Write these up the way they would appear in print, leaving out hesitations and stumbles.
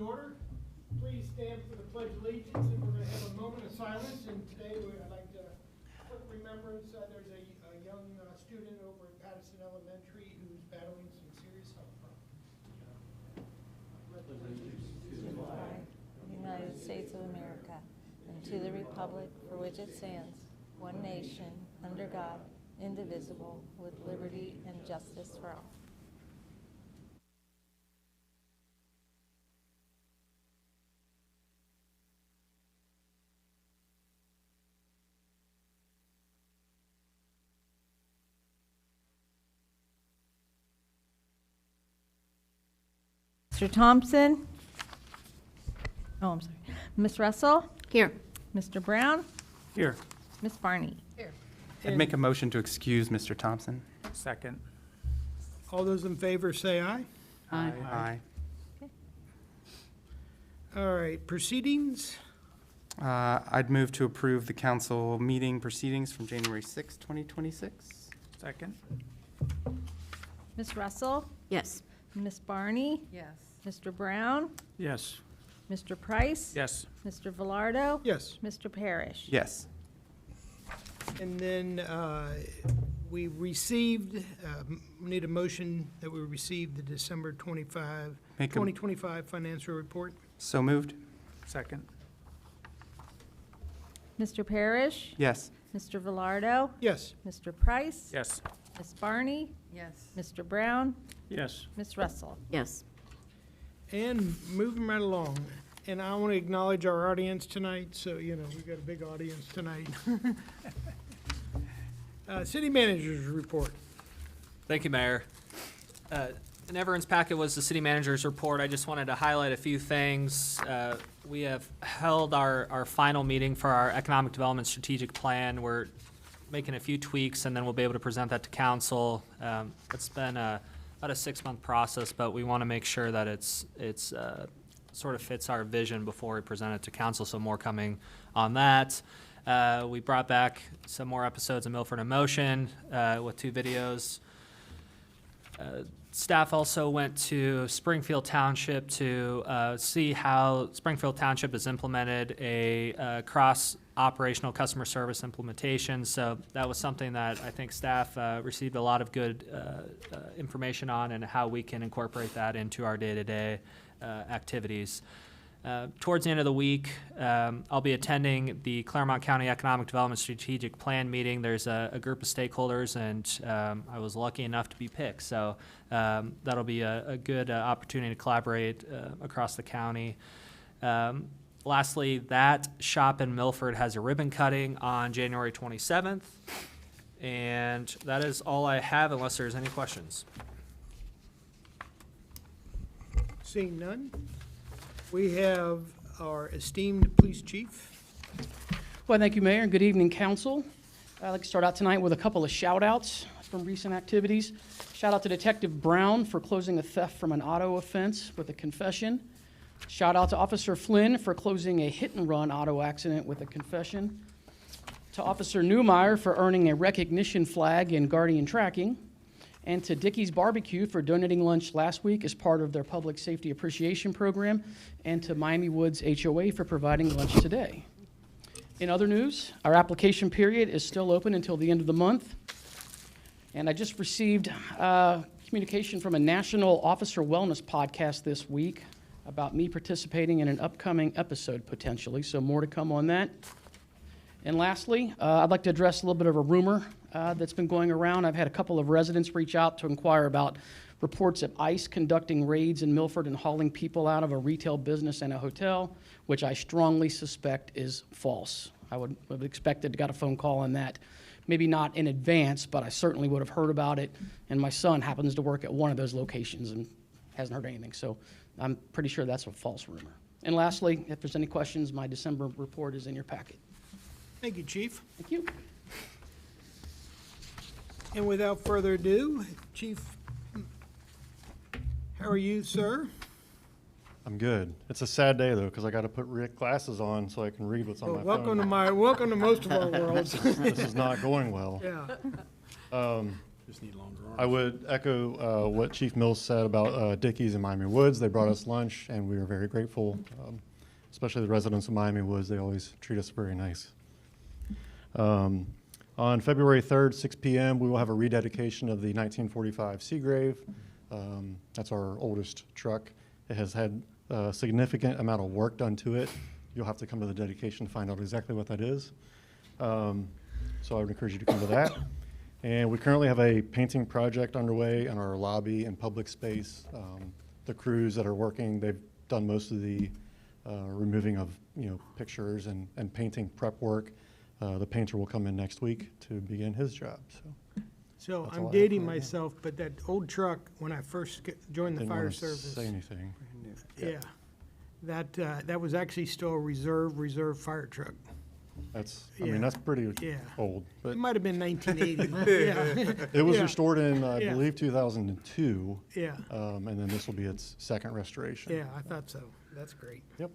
order. Please stand for the Pledge of Allegiance, and we're going to have a moment of silence. And today I'd like to quick remembrance. There's a young student over at Patterson Elementary who's battling some serious health problems. To the flag of the United States of America, and to the republic for which it stands, one nation, under God, indivisible, with liberty and justice for all. Mr. Thompson? Oh, I'm sorry. Ms. Russell? Here. Mr. Brown? Here. Ms. Barney? Here. I'd make a motion to excuse Mr. Thompson. Second. All those in favor say aye. Aye. Aye. All right, proceedings. I'd move to approve the council meeting proceedings from January 6, 2026. Second. Ms. Russell? Yes. Ms. Barney? Yes. Mr. Brown? Yes. Mr. Price? Yes. Mr. Velardo? Yes. Mr. Parrish? Yes. And then we received, we need a motion that we received the December 2025 financial report. So moved. Second. Mr. Parrish? Yes. Mr. Velardo? Yes. Mr. Price? Yes. Ms. Barney? Yes. Mr. Brown? Yes. Ms. Russell? Yes. And moving right along, and I want to acknowledge our audience tonight, so, you know, we've got a big audience tonight. City Manager's report. Thank you, Mayor. In everyone's packet was the city manager's report. I just wanted to highlight a few things. We have held our final meeting for our economic development strategic plan. We're making a few tweaks, and then we'll be able to present that to council. It's been about a 6-month process, but we want to make sure that it's sort of fits our vision before we present it to council, so more coming on that. We brought back some more episodes of Milford in Motion with 2 videos. Staff also went to Springfield Township to see how Springfield Township has implemented a cross-operational customer service implementation. So that was something that I think staff received a lot of good information on, and how we can incorporate that into our day-to-day activities. Towards the end of the week, I'll be attending the Claremont County Economic Development Strategic Plan meeting. There's a group of stakeholders, and I was lucky enough to be picked. So that'll be a good opportunity to collaborate across the county. Lastly, that shop in Milford has a ribbon cutting on January 27th. And that is all I have, unless there's any questions. Seeing none, we have our esteemed police chief. Well, thank you, Mayor, and good evening, council. I'd like to start out tonight with a couple of shout-outs from recent activities. Shout out to Detective Brown for closing a theft from an auto offense with a confession. Shout out to Officer Flynn for closing a hit-and-run auto accident with a confession. To Officer Newmeyer for earning a recognition flag in Guardian Tracking. And to Dickey's Barbecue for donating lunch last week as part of their Public Safety Appreciation Program, and to Miami Woods HOA for providing lunch today. In other news, our application period is still open until the end of the month. And I just received communication from a national officer wellness podcast this week about me participating in an upcoming episode potentially, so more to come on that. And lastly, I'd like to address a little bit of a rumor that's been going around. I've had a couple of residents reach out to inquire about reports of ICE conducting raids in Milford and hauling people out of a retail business and a hotel, which I strongly suspect is false. I would have expected to got a phone call on that. Maybe not in advance, but I certainly would have heard about it. And my son happens to work at one of those locations and hasn't heard anything. So I'm pretty sure that's a false rumor. And lastly, if there's any questions, my December report is in your packet. Thank you, Chief. Thank you. And without further ado, Chief, how are you, sir? I'm good. It's a sad day though, because I got to put glasses on so I can read what's on my Welcome phone. to welcome to most of our worlds. This is not going well. Yeah. Just need longer arms. I would echo what Chief Mills said about Dickey's in Miami Woods. They brought us lunch, and we were very grateful, especially the residents of Miami Woods. They always treat us very nice. On February 3rd, 6 p.m., we will have a rededication of the 1945 Seagrave. That's our oldest truck. It has had a significant amount of work done to it. You'll have to come to the dedication to find out exactly what that is. So I would encourage you to come to that. And we currently have a painting project underway in our lobby and public space. The crews that are working, they've done most of the removing of pictures and painting prep work. The painter will come in next week to begin his job. So That's all I I'm have dating for right now. myself, but that old truck, when I first joined the Didn't fire wanna service. say anything. Yeah, that was actually still a reserve fire truck. That's, Yeah. that's pretty Yeah. old, but It might have been 1980. Yeah, it was Yeah. restored in, I Yeah. believe, 2002. yeah, And then this will be its second restoration. yeah, I thought so. That's great. Yep.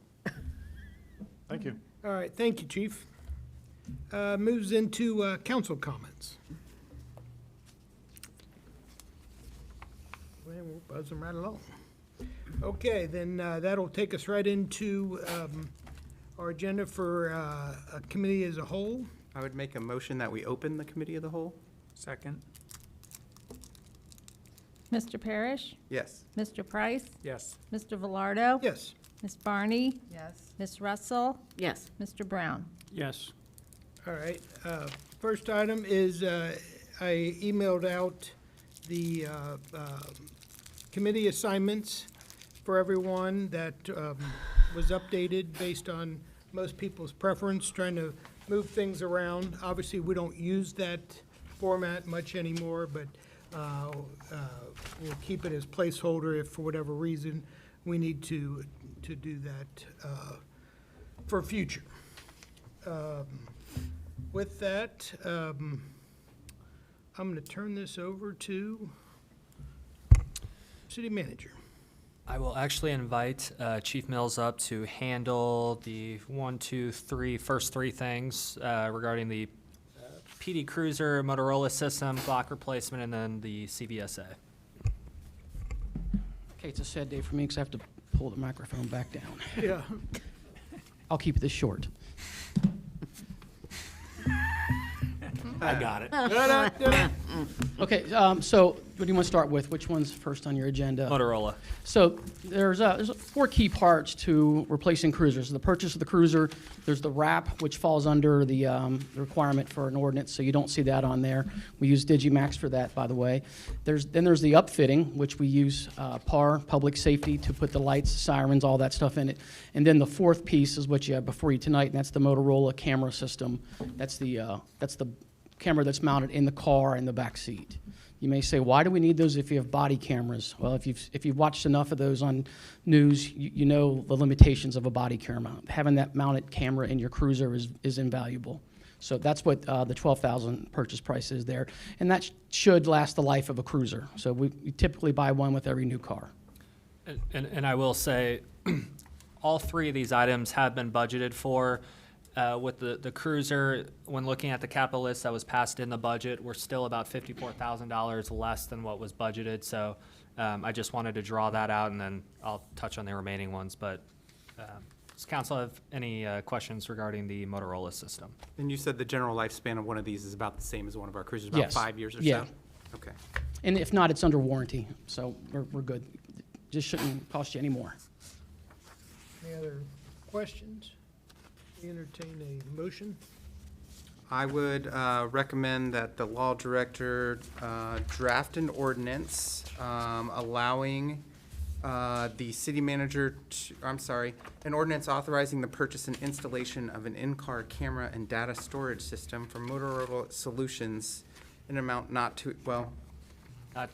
Thank you. All right, thank you, Chief. Moves into council comments. Well, we're buzzing right along. Okay, then that'll take us right into our agenda for a committee as a whole. I would make a motion that we open the committee of the whole. Second. Mr. Parrish? Yes. Mr. Price? Yes. Mr. Velardo? Yes. Ms. Barney? Yes. Ms. Russell? Yes. Mr. Brown? Yes. All right, first item is I emailed out the committee assignments for everyone that was updated based on most people's preference, trying to move things around. Obviously, we don't use that format much anymore, but we'll keep it as placeholder if for whatever reason we need to do that for future. With that, I'm going to turn this over to City Manager. I will actually invite Chief Mills up to handle the first three things regarding the PD Cruiser, Motorola system, block replacement, and then the CVSA. Okay, it's a sad day for me because I have to pull the microphone back down. Yeah. I'll keep this short. I got it. Okay, so what do you want to start with? Which one's first on your agenda? Motorola. So there's 4 key parts to replacing cruisers. The purchase of the cruiser, there's the wrap, which falls under the requirement for an ordinance, so you don't see that on there. We use Digimax for that, by the way. Then there's the upfitting, which we use PAR, Public Safety, to put the lights, sirens, all that stuff in it. And then the 4th piece is what you have before you tonight, and that's the Motorola camera system. That's the camera that's mounted in the car in the back seat. You may say, why do we need those if you have body cameras? Well, if you've watched enough of those on news, you know the limitations of a body camera. Having that mounted camera in your cruiser is invaluable. So that's what the $12,000 purchase price is there. And that should last the life of a cruiser. So we typically buy one with every new car. And I will say, all 3 of these items have been budgeted for. With the cruiser, when looking at the capital list that was passed in the budget, we're still about $54,000 less than what was budgeted. So I just wanted to draw that out, and then I'll touch on the remaining ones. But does council have any questions regarding the Motorola system? And you said the general lifespan of one of these is about the same as one of our cruisers, Yes. about 5 years or Yeah. so? Okay. And if not, it's under warranty. So we're good. Just shouldn't cost you any more. Any other questions? Entertain a motion. I would recommend that the law director draft an ordinance allowing the city manager an ordinance authorizing the purchase and installation of an in-car camera and data storage system for Motorola Solutions in an amount not to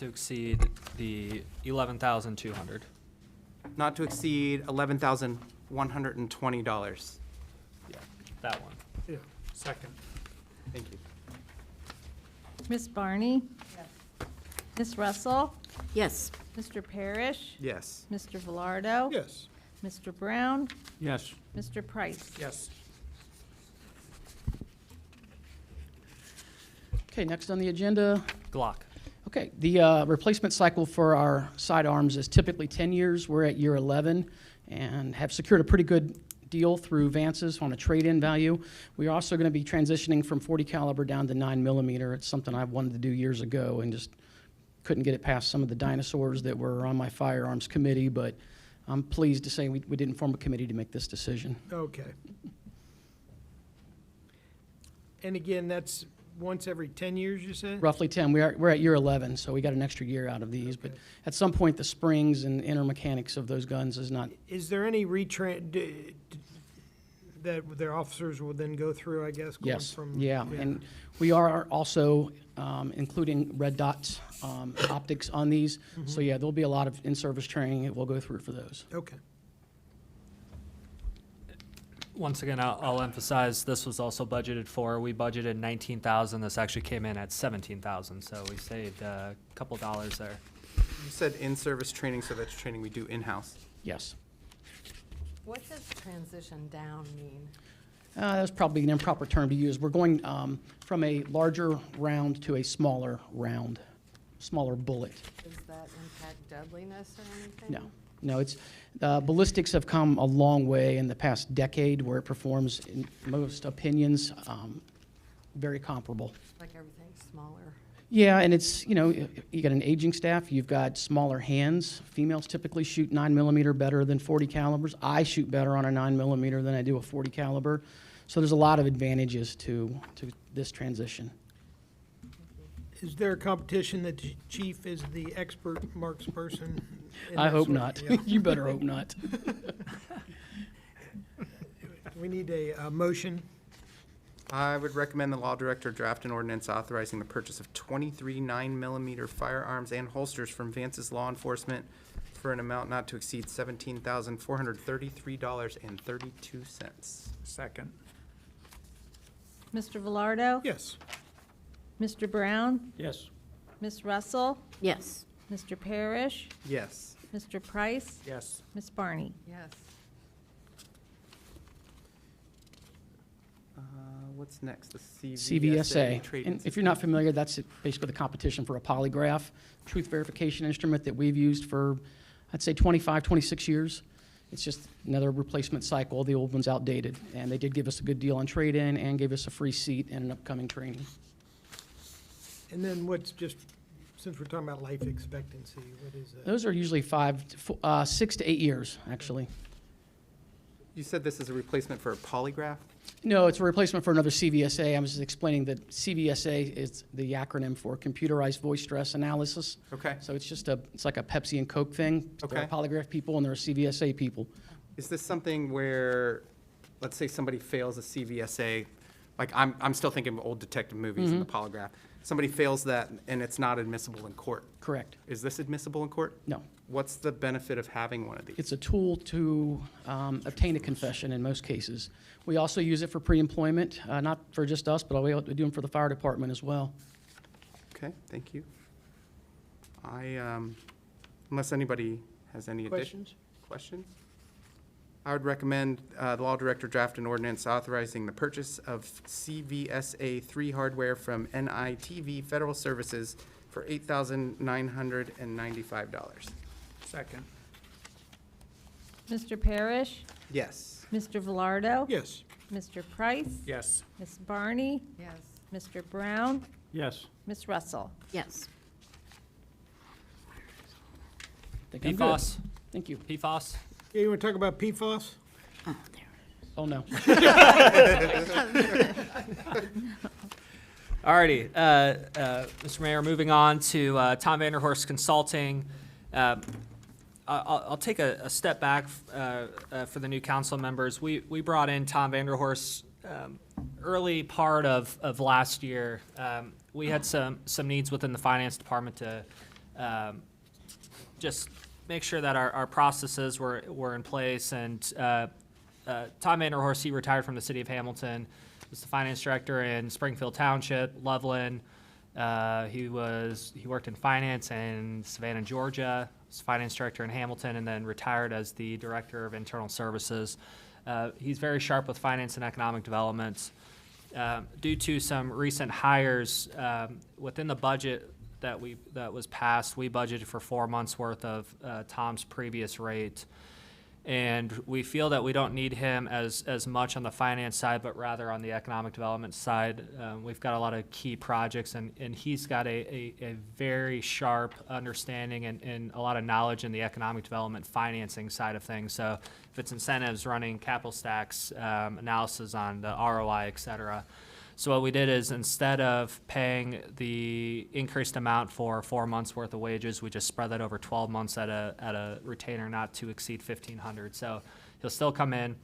exceed the $11,200. not to exceed $11,120. That one. Yeah. Second. Thank you. Ms. Barney? Yes. Ms. Russell? Yes. Mr. Parrish? Yes. Mr. Velardo? Yes. Mr. Brown? Yes. Mr. Price? Yes. Okay, next on the agenda, Glock. Okay, the replacement cycle for our sidearms is typically 10 years. We're at year 11 and have secured a pretty good deal through Vance's on a trade-in value. We are also going to be transitioning from 40 caliber down to 9 millimeter. It's something I've wanted to do years ago and just couldn't get it past some of the dinosaurs that were on my firearms committee, but I'm pleased to say we didn't form a committee to make this decision. Okay. And again, that's once every 10 years, you said? Roughly 10. We're at year 11, so we got an extra year out of these. But at some point, the springs and inner mechanics of those guns is not. Is there any that their officers will then go through, I guess? Going Yes. from, Yeah. And we are also including red dot optics on these. So yeah, there'll be a lot of in-service training that we'll go through for those. Okay. Once again, I'll emphasize this was also budgeted for. We budgeted 19,000. This actually came in at 17,000, so we saved a couple dollars there. You said in-service training, so that's training we do in-house. Yes. What does transition down mean? That's probably an improper term to use. We're going from a larger round to a smaller round, smaller bullet. Does that impact deadliness or anything? No, it's, ballistics have come a long way in the past decade where it performs, in most opinions, very comparable. Like everything's smaller? Yeah, and it's, you got an aging staff, you've got smaller hands. Females typically shoot 9 millimeter better than 40 calibers. I shoot better on a 9 millimeter than I do a 40 caliber. So there's a lot of advantages to this transition. Is there a competition that the chief is the expert marks person? in I that hope sort of- not. yeah. You better hope not. We need a motion. I would recommend the law director draft an ordinance authorizing the purchase of 23 9mm firearms and holsters from Vance's Law Enforcement for an amount not to exceed $17,433.32. Second. Mr. Velardo? Yes. Mr. Brown? Yes. Ms. Russell? Yes. Mr. Parrish? Yes. Mr. Price? Yes. Ms. Barney? Yes. What's next? The CVSA. trade-in And if you're not familiar, that's basically the competition for a polygraph, truth verification instrument that we've used for, I'd say 25, 26 years. It's just another replacement cycle. The old one's outdated. And they did give us a good deal on trade-in and gave us a free seat and an upcoming training. And then what's just, since we're talking about life expectancy, what is that? Those are usually 6 to 8 years, actually. You said this is a replacement for a polygraph? No, it's a replacement for another CVSA. I was just explaining that CVSA is the acronym for Computerized Voice Stress Analysis. Okay. So it's just it's like a Pepsi and Coke thing. There are Okay. polygraph people and there are CVSA people. Is this something where, let's say somebody fails a CVSA, like I'm still thinking of old detective movies and the polygraph. Somebody fails that and it's not admissible in court. Correct. Is this admissible in court? No. What's the benefit of having one of these? It's a tool to obtain a confession in most cases. We also use it for pre-employment, not for just us, but we do them for the fire department as well. Okay, thank you. Unless anybody has any Questions? questions? I would recommend the law director draft an ordinance authorizing the purchase of CVSA 3 hardware from NITV Federal Services for $8,995. Second. Mr. Parrish? Yes. Mr. Velardo? Yes. Mr. Price? Yes. Ms. Barney? Yes. Mr. Brown? Yes. Ms. Russell? Yes. Think I'm good. PFAS. Thank you. PFAS. Yeah, you want to talk about PFAS? Oh, no. Alrighty, Mr. Mayor, moving on to Tom Vanderhorst Consulting. I'll take a step back for the new council members. We brought in Tom Vanderhorst early part of last year. We had some needs within the finance department to just make sure that our processes were in place. And Tom Vanderhorst, he retired from the city of Hamilton, was the finance director in Springfield Township, Loveland. He worked in finance in Savannah, Georgia, was finance director in Hamilton, and then retired as the director of internal services. He's very sharp with finance and economic development. Due to some recent hires within the budget that was passed, we budgeted for 4 months worth of Tom's previous rate. And we feel that we don't need him as much on the finance side, but rather on the economic development side. We've got a lot of key projects, and he's got a very sharp understanding and a lot of knowledge in the economic development financing side of things. So if it's incentives, running capital stacks, analysis on the ROI, et cetera. So what we did is, instead of paying the increased amount for 4 months worth of wages, we just spread that over 12 months at a retainer not to exceed $1,500. So he'll still come in,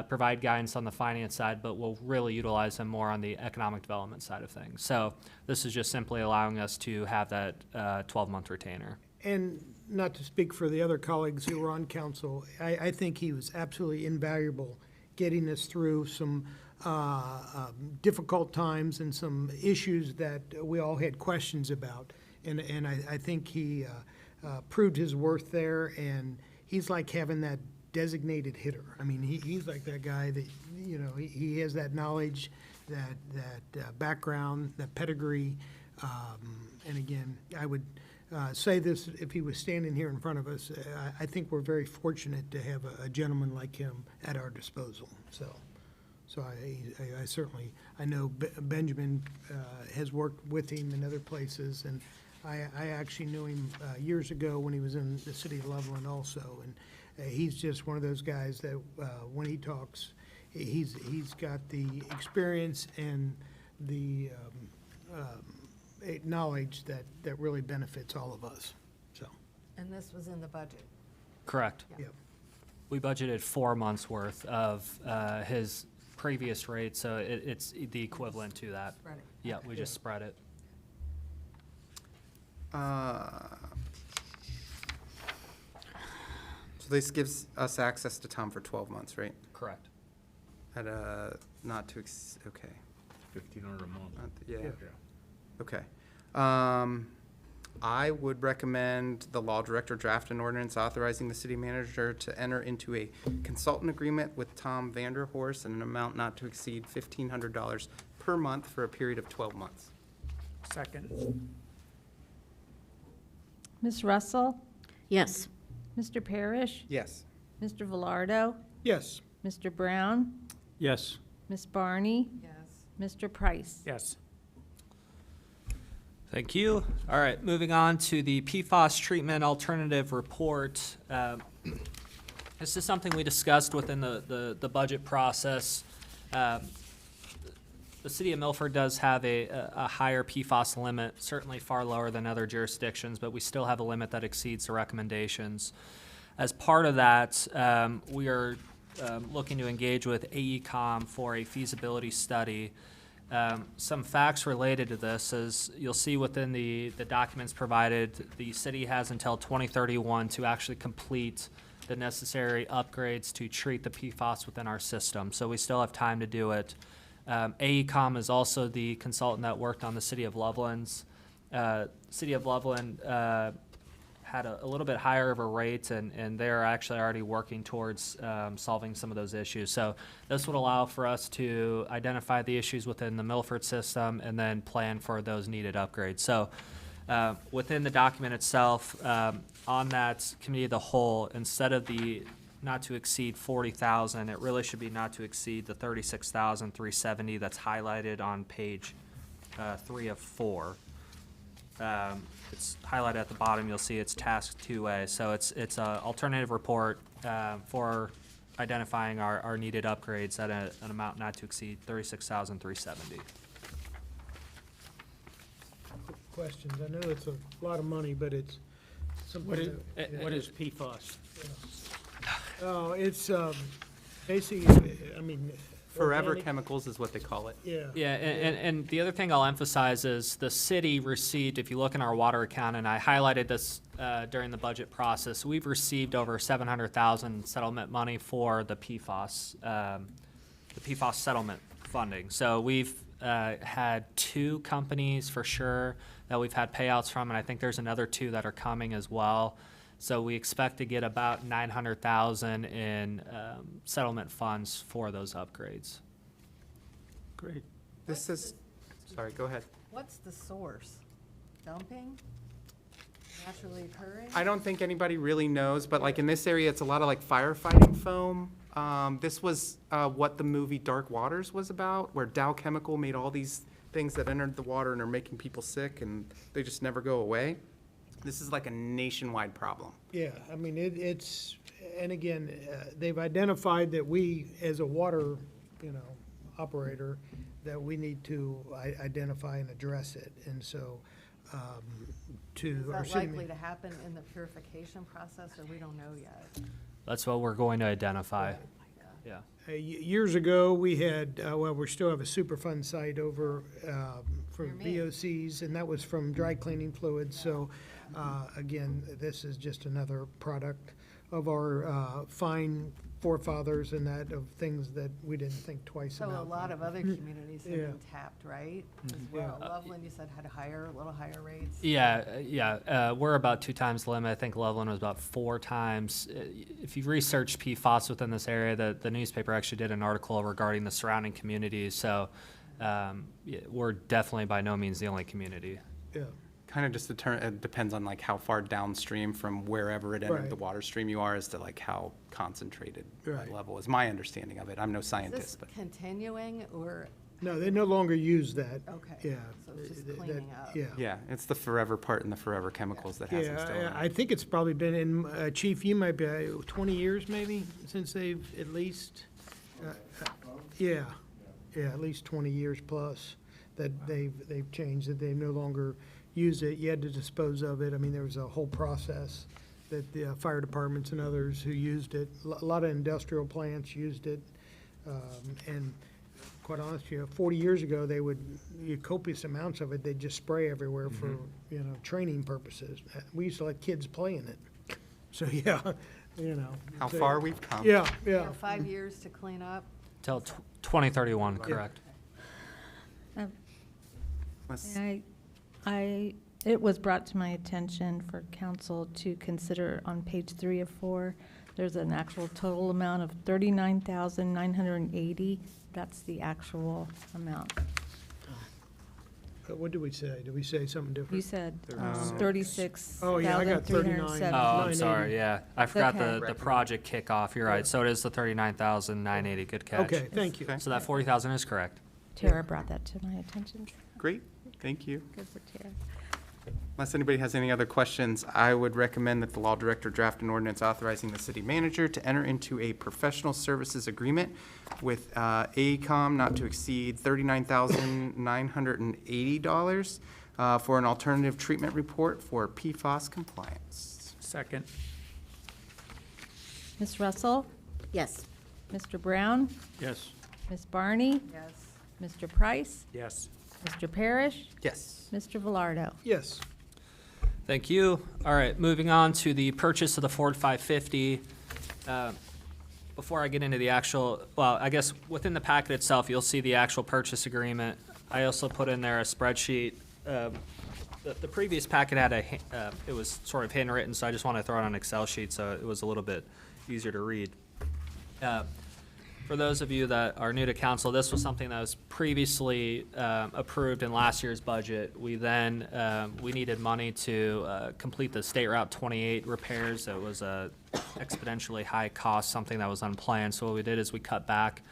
provide guidance on the finance side, but we'll really utilize him more on the economic development side of things. So this is just simply allowing us to have that 12-month retainer. And not to speak for the other colleagues who were on council, I think he was absolutely invaluable getting us through some difficult times and some issues that we all had questions about. And I think he proved his worth there, and he's like having that designated hitter. I mean, he's like that guy that, you know, he has that knowledge, that background, that pedigree. And again, I would say this if he was standing here in front of us. I think we're very fortunate to have a gentleman like him at our disposal. So I certainly, I know Benjamin has worked with him in other places, and I actually knew him years ago when he was in the city of Loveland also, and he's just one of those guys that when he talks, he's got the experience and the knowledge that really benefits all of us, so. And this was in the budget. Correct. Yeah. Yep. We budgeted 4 months worth of his previous rate, so it's the equivalent to that. Spread it. Yeah, we just spread it. So this gives us access to Tom for 12 months, right? Correct. At a not to okay. 1,500 a month. Yeah. Yeah. Okay. I would recommend the law director draft an ordinance authorizing the city manager to enter into a consultant agreement with Tom Vanderhorst in an amount not to exceed $1,500 per month for a period of 12 months. Second. Ms. Russell? Yes. Mr. Parrish? Yes. Mr. Velardo? Yes. Mr. Brown? Yes. Ms. Barney? Yes. Mr. Price? Yes. Thank you. All right, moving on to the PFAS treatment alternative report. This is something we discussed within the budget process. The city of Milford does have a higher PFAS limit, certainly far lower than other jurisdictions, but we still have a limit that exceeds the recommendations. As part of that, we are looking to engage with AECOM for a feasibility study. Some facts related to this is you'll see within the documents provided, the city has until 2031 to actually complete the necessary upgrades to treat the PFAS within our system. So we still have time to do it. AECOM is also the consultant that worked on the City of Loveland's. City of Loveland had a little bit higher of a rate, and they're actually already working towards solving some of those issues. So this would allow for us to identify the issues within the Milford system and then plan for those needed upgrades. So within the document itself, on that committee of the whole, instead of the not to exceed 40,000, it really should be not to exceed the 36,370 that's highlighted on page 3 of 4. It's highlighted at the bottom. You'll see it's task 2A. So it's an alternative report for identifying our needed upgrades at an amount not to exceed 36,370. Questions? I know it's a lot of money, but it's something. What is PFAS? Oh, it's basically, I mean. Forever organic- chemicals is what they call it. Yeah. Yeah, and the other thing I'll emphasize is the city received, if you look in our water account, and I highlighted this during the budget process, we've received over $700,000 settlement money for the PFAS settlement funding. So we've had 2 companies for sure that we've had payouts from, and I think there's another 2 that are coming as well. So we expect to get about $900,000 in settlement funds for those upgrades. Great. This is, sorry, go ahead. What's the source? dumping? Naturally occurring? I don't think anybody really knows, but like in this area, it's a lot of like firefighting foam. This was what the movie Dark Waters was about, where Dow Chemical made all these things that entered the water and are making people sick, and they just never go away. This is like a nationwide problem. Yeah, I mean, it's, and again, they've identified that we, as a water, operator, that we need to identify and address it. And so, to our Is that city. likely to happen in the purification process, or we don't know yet? That's what we're going to identify. Yeah. Years ago, we had, we still have a Superfund site over for Near me. VOCs, and that was from dry cleaning fluids. So, again, this is just another product of our fine forefathers and that of things that we didn't think twice So about. a lot of other communities have Yeah. been tapped, right? As well. Loveland, you said, had a little higher rates. Yeah. We're about 2 times the limit. I think Loveland was about 4 times. If you research PFAS within this area, the newspaper actually did an article regarding the surrounding communities. So we're definitely by no means the only community. Yeah. Kind of just it depends on like how far downstream from wherever it entered Right. the water stream you are as to like how concentrated that Right. level is. My understanding of it. I'm no Is scientist, this but continuing, or, No, they no longer use that. okay? Yeah. So it's just that- cleaning up. Yeah. yeah, it's the forever part and the forever chemicals that has them still in Yeah, it. I think it's probably been in, Chief, you might be 20 years maybe, since they've at least, yeah, at least 20 years plus that they've changed, that they no longer use it. You had to dispose of it. I mean, there was a whole process that the fire departments and others who used it, a lot of industrial plants used it. And quite honestly, 40 years ago, they would, copious amounts of it, they'd just spray everywhere for, training purposes. We used to let kids play in it. So, yeah, How so- far we've come. Yeah, You yeah. know, 5 years to clean up? Till 2031, correct? Let's- It was brought to my attention for council to consider on page 3 of 4. There's an actual total amount of $39,980. That's the actual amount. What did we say? Did we say something different? You said Oh. 36,307. Oh, yeah, I got 39. Oh, I'm 980. sorry, yeah. I forgot okay. the project kickoff. You're right. So it is the 39,980. Good catch. Okay, thank you. Okay. So that 40,000 is correct. Tara brought that to my attention. Great, thank you. Good for Tara. Unless anybody has any other questions, I would recommend that the law director draft an ordinance authorizing the city manager to enter into a professional services agreement with AECom not to exceed $39,980 for an alternative treatment report for PFAS compliance. Second. Ms. Russell? Yes. Mr. Brown? Yes. Ms. Barney? Yes. Mr. Price? Yes. Mr. Parrish? Yes. Mr. Velardo? Yes. Thank you. All right, moving on to the purchase of the Ford 550. Before I get into the actual, well, I guess within the packet itself, you'll see the actual purchase agreement. I also put in there a spreadsheet. The previous packet had it was sort of handwritten, so I just want to throw it on an Excel sheet so it was a little bit easier to read. For those of you that are new to council, this was something that was previously approved in last year's budget. We then, we needed money to complete the State Route 28 repairs. It was a exponentially high cost, something that was unplanned. So what we did is we cut back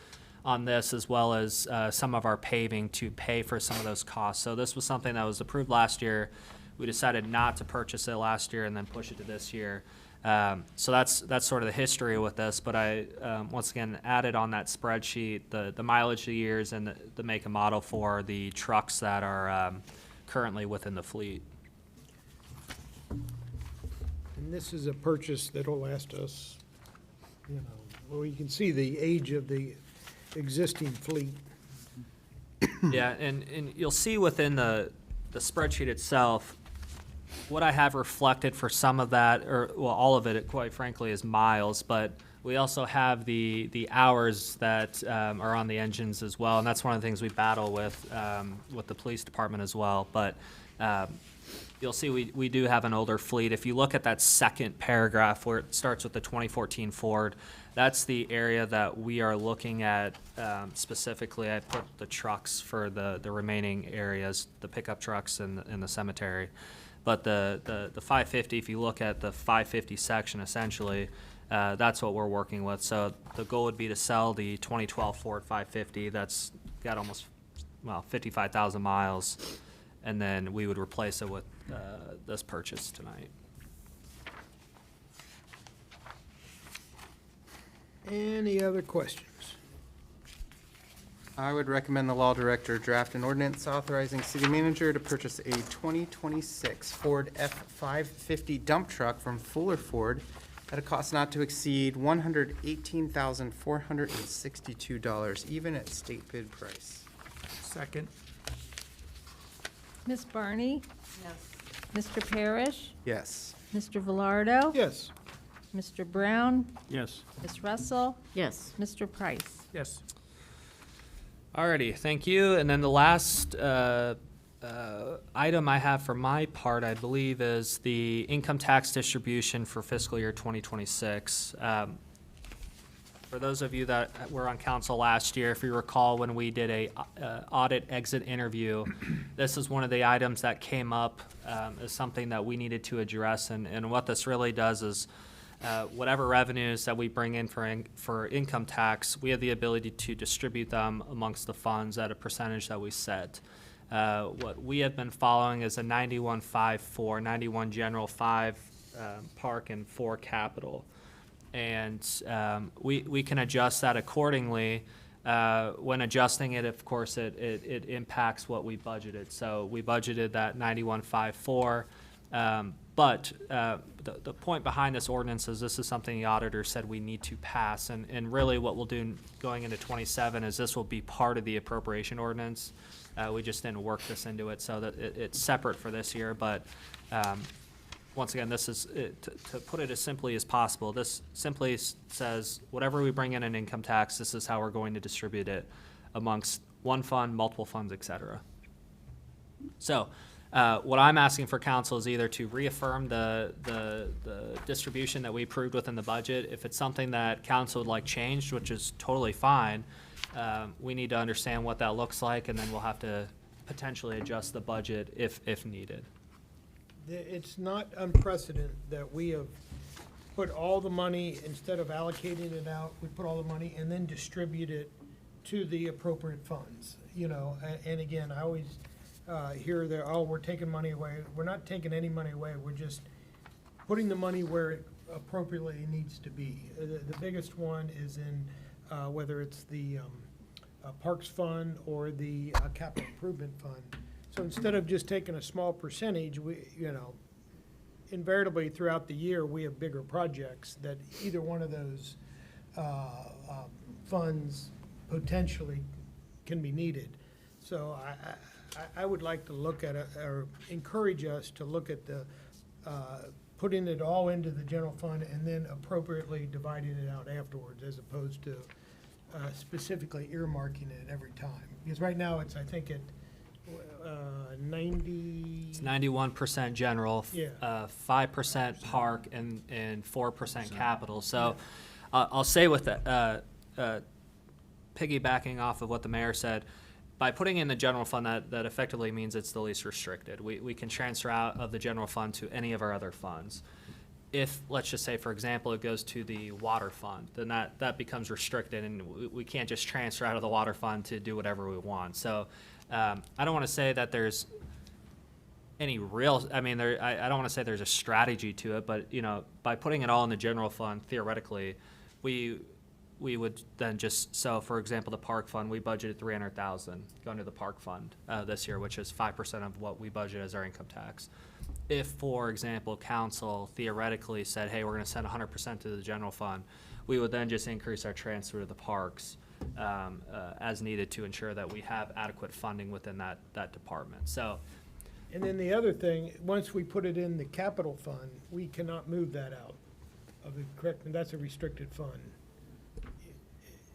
on this as well as some of our paving to pay for some of those costs. So this was something that was approved last year. We decided not to purchase it last year and then push it to this year. So that's sort of the history with this, but I, once again, added on that spreadsheet the mileage of the years and the make and model for the trucks that are currently within the fleet. And this is a purchase that'll last us, well, you can see the age of the existing fleet. Yeah, and you'll see within the spreadsheet itself, what I have reflected for some of that, or well, all of it, quite frankly, is miles, but we also have the hours that are on the engines as well, and that's one of the things we battle with the police department as well. But you'll see we do have an older fleet. If you look at that second paragraph where it starts with the 2014 Ford, that's the area that we are looking at specifically. I put the trucks for the remaining areas, the pickup trucks and the cemetery. But the 550, if you look at the 550 section, essentially, that's what we're working with. So the goal would be to sell the 2012 Ford 550. That's got almost, 55,000 miles. And then we would replace it with this purchase tonight. Any other questions? I would recommend the law director draft an ordinance authorizing city manager to purchase a 2026 Ford F-550 dump truck from Fuller Ford at a cost not to exceed $118,462, even at state bid price. Second. Ms. Barney? Yes. Mr. Parrish? Yes. Mr. Velardo? Yes. Mr. Brown? Yes. Ms. Russell? Yes. Mr. Price? Yes. Alrighty, thank you. And then the last item I have for my part, I believe, is the income tax distribution for fiscal year 2026. For those of you that were on council last year, if you recall when we did a audit exit interview, this is one of the items that came up as something that we needed to address. And what this really does is whatever revenues that we bring in for income tax, we have the ability to distribute them amongst the funds at a percentage that we set. What we have been following is a 91-5-4, 91 general, 5 park, and 4 capital. And we can adjust that accordingly. When adjusting it, of course, it impacts what we budgeted. So we budgeted that 91-5-4. But the point behind this ordinance is this is something the auditor said we need to pass. And really what we'll do going into 27 is this will be part of the appropriation ordinance. We just didn't work this into it so that it's separate for this year. But once again, this is, to put it as simply as possible, this simply says whatever we bring in income tax, this is how we're going to distribute it amongst one fund, multiple funds, et cetera. So what I'm asking for council is either to reaffirm the distribution that we approved within the budget. If it's something that council would like changed, which is totally fine, we need to understand what that looks like, and then we'll have to potentially adjust the budget if needed. It's not unprecedented that we have put all the money, instead of allocating it out, we put all the money and then distribute it to the appropriate funds, you know. And again, I always hear that, oh, we're taking money away. We're not taking any money away. We're just putting the money where it appropriately needs to be. The biggest one is in whether it's the Parks Fund or the Capital Improvement Fund. So instead of just taking a small percentage, we, you know, invariably throughout the year, we have bigger projects that either one of those funds potentially can be needed. So I would like to look at, or encourage us to look at the, putting it all into the general fund and then appropriately dividing it out afterwards, as opposed to specifically earmarking it every time. Because right now it's, I think, at 90. It's 91% general, Yeah. 5% park, and 4% capital. So I'll say with that, piggybacking off of what the mayor said, by putting in the general fund, that effectively means it's the least restricted. We can transfer out of the general fund to any of our other funds. If, let's just say, for example, it goes to the water fund, then that becomes restricted, and we can't just transfer out of the water fund to do whatever we want. So I don't want to say that there's any real, I mean, I don't want to say there's a strategy to it, but, you know, by putting it all in the general fund, theoretically, we would then just, so for example, the park fund, we budgeted $300,000 going to the park fund this year, which is 5% of what we budget as our income tax. If, for example, council theoretically said, hey, we're going to send 100% to the general fund, we would then just increase our transfer to the parks as needed to ensure that we have adequate funding within that department. So, And then the other thing, once we put it in the capital fund, we cannot move that out of the correct, and that's a restricted fund.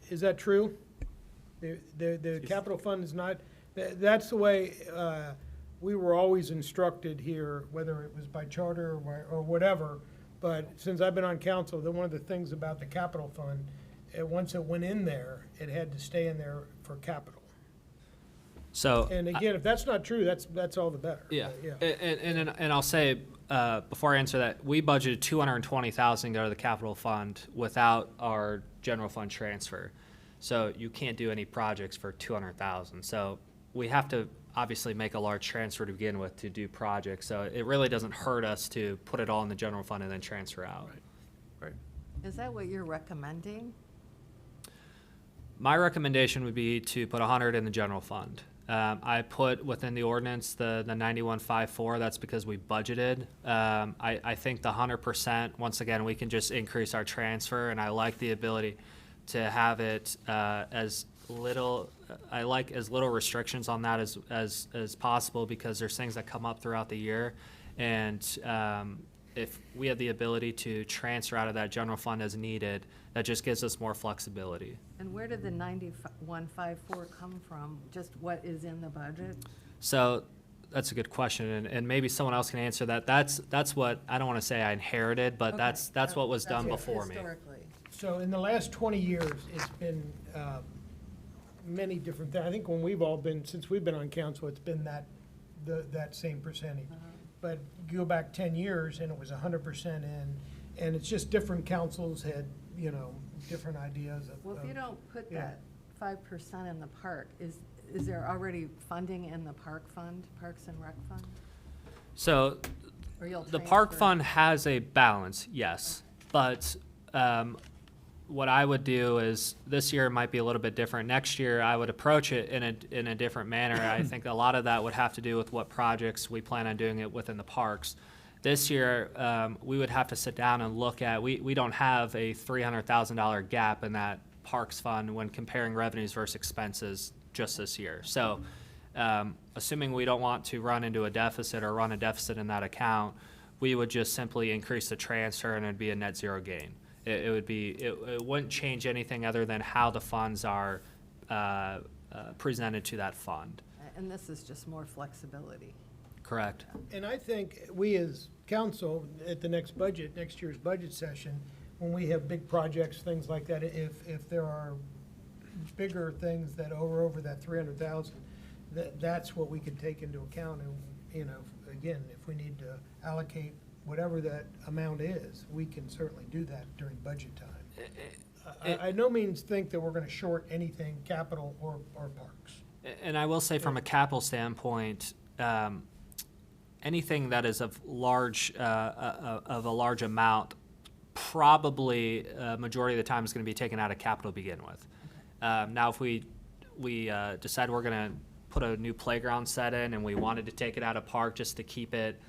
Is that true? The capital fund is not, that's the way, we were always instructed here, whether it was by charter or whatever, but since I've been on council, one of the things about the capital fund, once it went in there, it had to stay in there for capital. So. And again, if that's not true, that's all the better. Yeah, Yeah. and I'll say, before I answer that, we budgeted 220,000 to go to the capital fund without our general fund transfer. So you can't do any projects for 200,000. So we have to obviously make a large transfer to begin with to do projects. So it really doesn't hurt us to put it all in the general fund and then transfer out. Right. Is that what you're recommending? My recommendation would be to put 100 in the general fund. I put within the ordinance the 9154. That's because we budgeted. I think the 100%. Once again, we can just increase our transfer, and I like the ability to have it as little. I like as little restrictions on that as possible, because there's things that come up throughout the year, and if we have the ability to transfer out of that general fund as needed, that just gives us more flexibility. And where did the 9154 come from? Just what is in the budget? So that's a good question, and maybe someone else can answer that. That's what, I don't want to say I inherited, but Okay. that's what was done That's before me. historically. So in the last 20 years, it's been many different things. I think when we've all been, since we've been on council, it's been that same percentage. But you go back 10 years and it was 100% in, and it's just different councils had, different ideas of. Well, if you don't put yeah. that 5% in the park, is there already funding in the park fund, Parks and Rec fund? So Or you'll the park transfer? fund has a balance, yes, but what I would do is, this year might be a little bit different. Next year, I would approach it in a different manner. I think a lot of that would have to do with what projects we plan on doing it within the parks. This year, we would have to sit down and look at, we don't have a $300,000 gap in that parks fund when comparing revenues versus expenses just this year. So assuming we don't want to run into a deficit or run a deficit in that account, we would just simply increase the transfer and it'd be a net zero gain. It wouldn't change anything other than how the funds are presented to that fund. And this is just more flexibility. Correct. And I think we as council, at the next year's budget session, when we have big projects, things like that, if there are bigger things that over that 300,000, that's what we can take into account. And, again, if we need to allocate whatever that amount is, we can certainly do that during budget time. I no means think that we're going to short anything, capital or parks. And I will say, from a capital standpoint, anything that is of a large amount, probably majority of the time is going to be taken out of capital to begin with. Now, if we decide we're going to put a new playground set in and we wanted to take it out of park just to keep it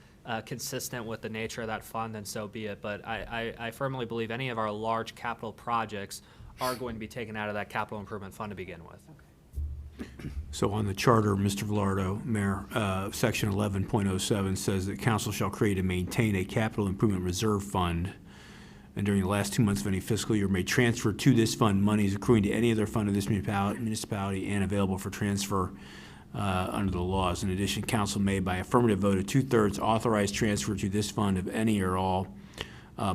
consistent with the nature of that fund, then so be it. But I firmly believe any of our large capital projects are going to be taken out of that capital improvement fund to begin with. So on the charter, Mr. Velardo, Mayor, Section 11.07 says that council shall create and maintain a capital improvement reserve fund, and during the last 2 months of any fiscal year may transfer to this fund monies accruing to any other fund of this municipality and available for transfer under the laws. In addition, council may, by affirmative vote of 2/3, authorize transfer to this fund of any or all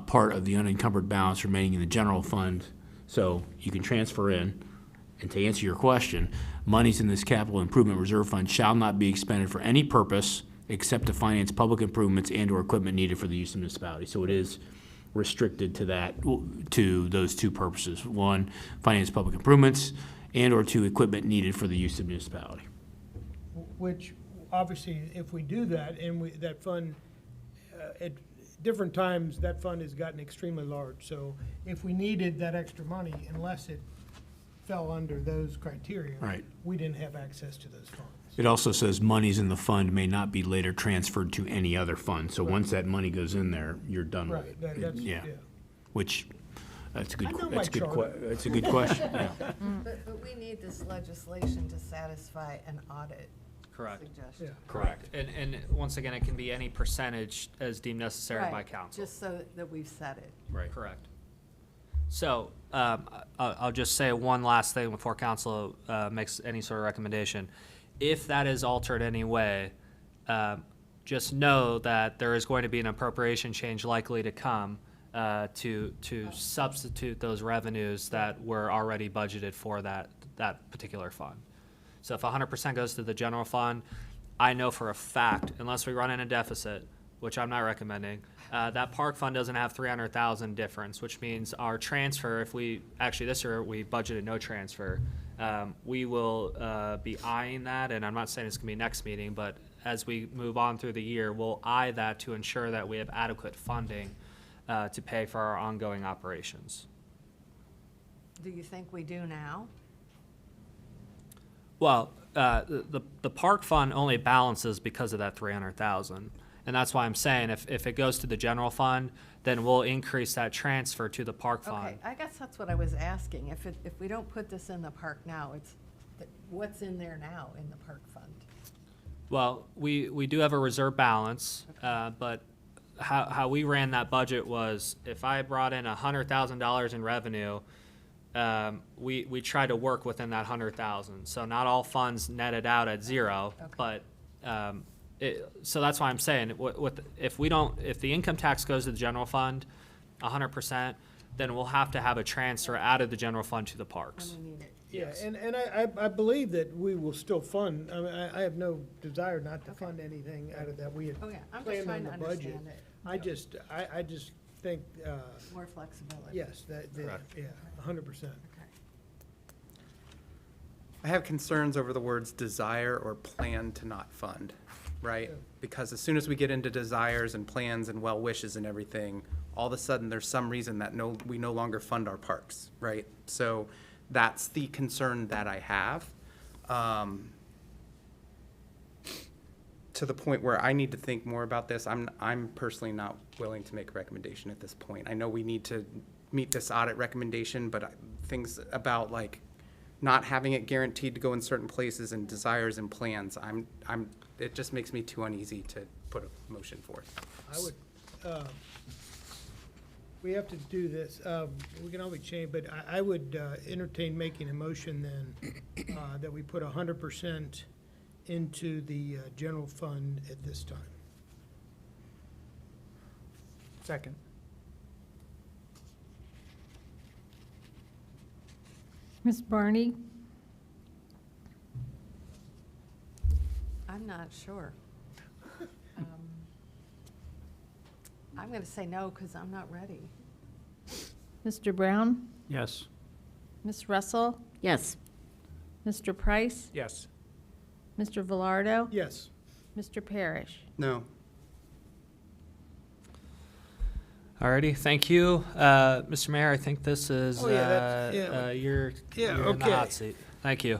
part of the unencumbered balance remaining in the general fund. So you can transfer in. And to answer your question, monies in this capital improvement reserve fund shall not be expended for any purpose except to finance public improvements and or equipment needed for the use of the municipality. So it is restricted to that, to those two purposes. One, finance public improvements, and or two, equipment needed for the use of the municipality. Which, obviously, if we do that, and that fund, at different times, that fund has gotten extremely large. So if we needed that extra money, unless it fell under those criteria, Right. we didn't have access to those funds. It also says monies in the fund may not be later transferred to any other fund. So once that money goes in there, you're done with Right, it. that's, yeah. Which, that's a good, I know that's a my good, charter. that's a good question. Yeah. But we need this legislation to satisfy an audit Correct. suggestion. Yeah. Correct. And once again, it can be any percentage as deemed necessary by Right, council. just so that we've said it. Right. Correct. So I'll just say one last thing before council makes any sort of recommendation. If that is altered anyway, just know that there is going to be an appropriation change likely to come to substitute those revenues that were already budgeted for that particular fund. So if 100% goes to the general fund, I know for a fact, unless we run in a deficit, which I'm not recommending, that park fund doesn't have 300,000 difference, which means our transfer, if we, actually this year we budgeted no transfer, we will be eyeing that, and I'm not saying it's gonna be next meeting, but as we move on through the year, we'll eye that to ensure that we have adequate funding to pay for our ongoing operations. Do you think we do now? Well, the park fund only balances because of that 300,000. And that's why I'm saying if it goes to the general fund, then we'll increase that transfer to the park fund. Okay, I guess that's what I was asking. If we don't put this in the park now, what's in there now in the park fund? Well, we do have a reserve balance, but how we ran that budget was if I brought in $100,000 in revenue, we try to work within that 100,000. So not all funds netted out at zero, Okay. but so that's why I'm saying if the income tax goes to the general fund, 100%, then we'll have to have a transfer out of the general fund to the parks. And we need it. Yeah, and I believe that we will still fund, I mean, I have no desire not to fund anything out of that. We had Okay, I'm just planned trying on to the budget. understand it. I just think, More flexibility. yes, that, yeah, 100%. Okay. I have concerns over the words desire or plan to not fund, right? Yeah. Because as soon as we get into desires and plans and well wishes and everything, all of a sudden there's some reason that we no longer fund our parks, right? So that's the concern that I have. To the point where I need to think more about this. I'm personally not willing to make a recommendation at this point. I know we need to meet this audit recommendation, but things about like not having it guaranteed to go in certain places and desires and plans, it just makes me too uneasy to put a motion forth. I would, we have to do this, we can always change, but I would entertain making a motion then, that we put 100% into the general fund at this time. Second. Ms. Barney? I'm not sure. I'm going to say no because I'm not ready. Mr. Brown? Yes. Ms. Russell? Yes. Mr. Price? Yes. Mr. Velardo? Yes. Mr. Parrish? No. Alrighty, thank you. Mr. Mayor, I think this is, Oh, yeah, that's- yeah. you're Yeah, in the okay. hot seat. Thank you.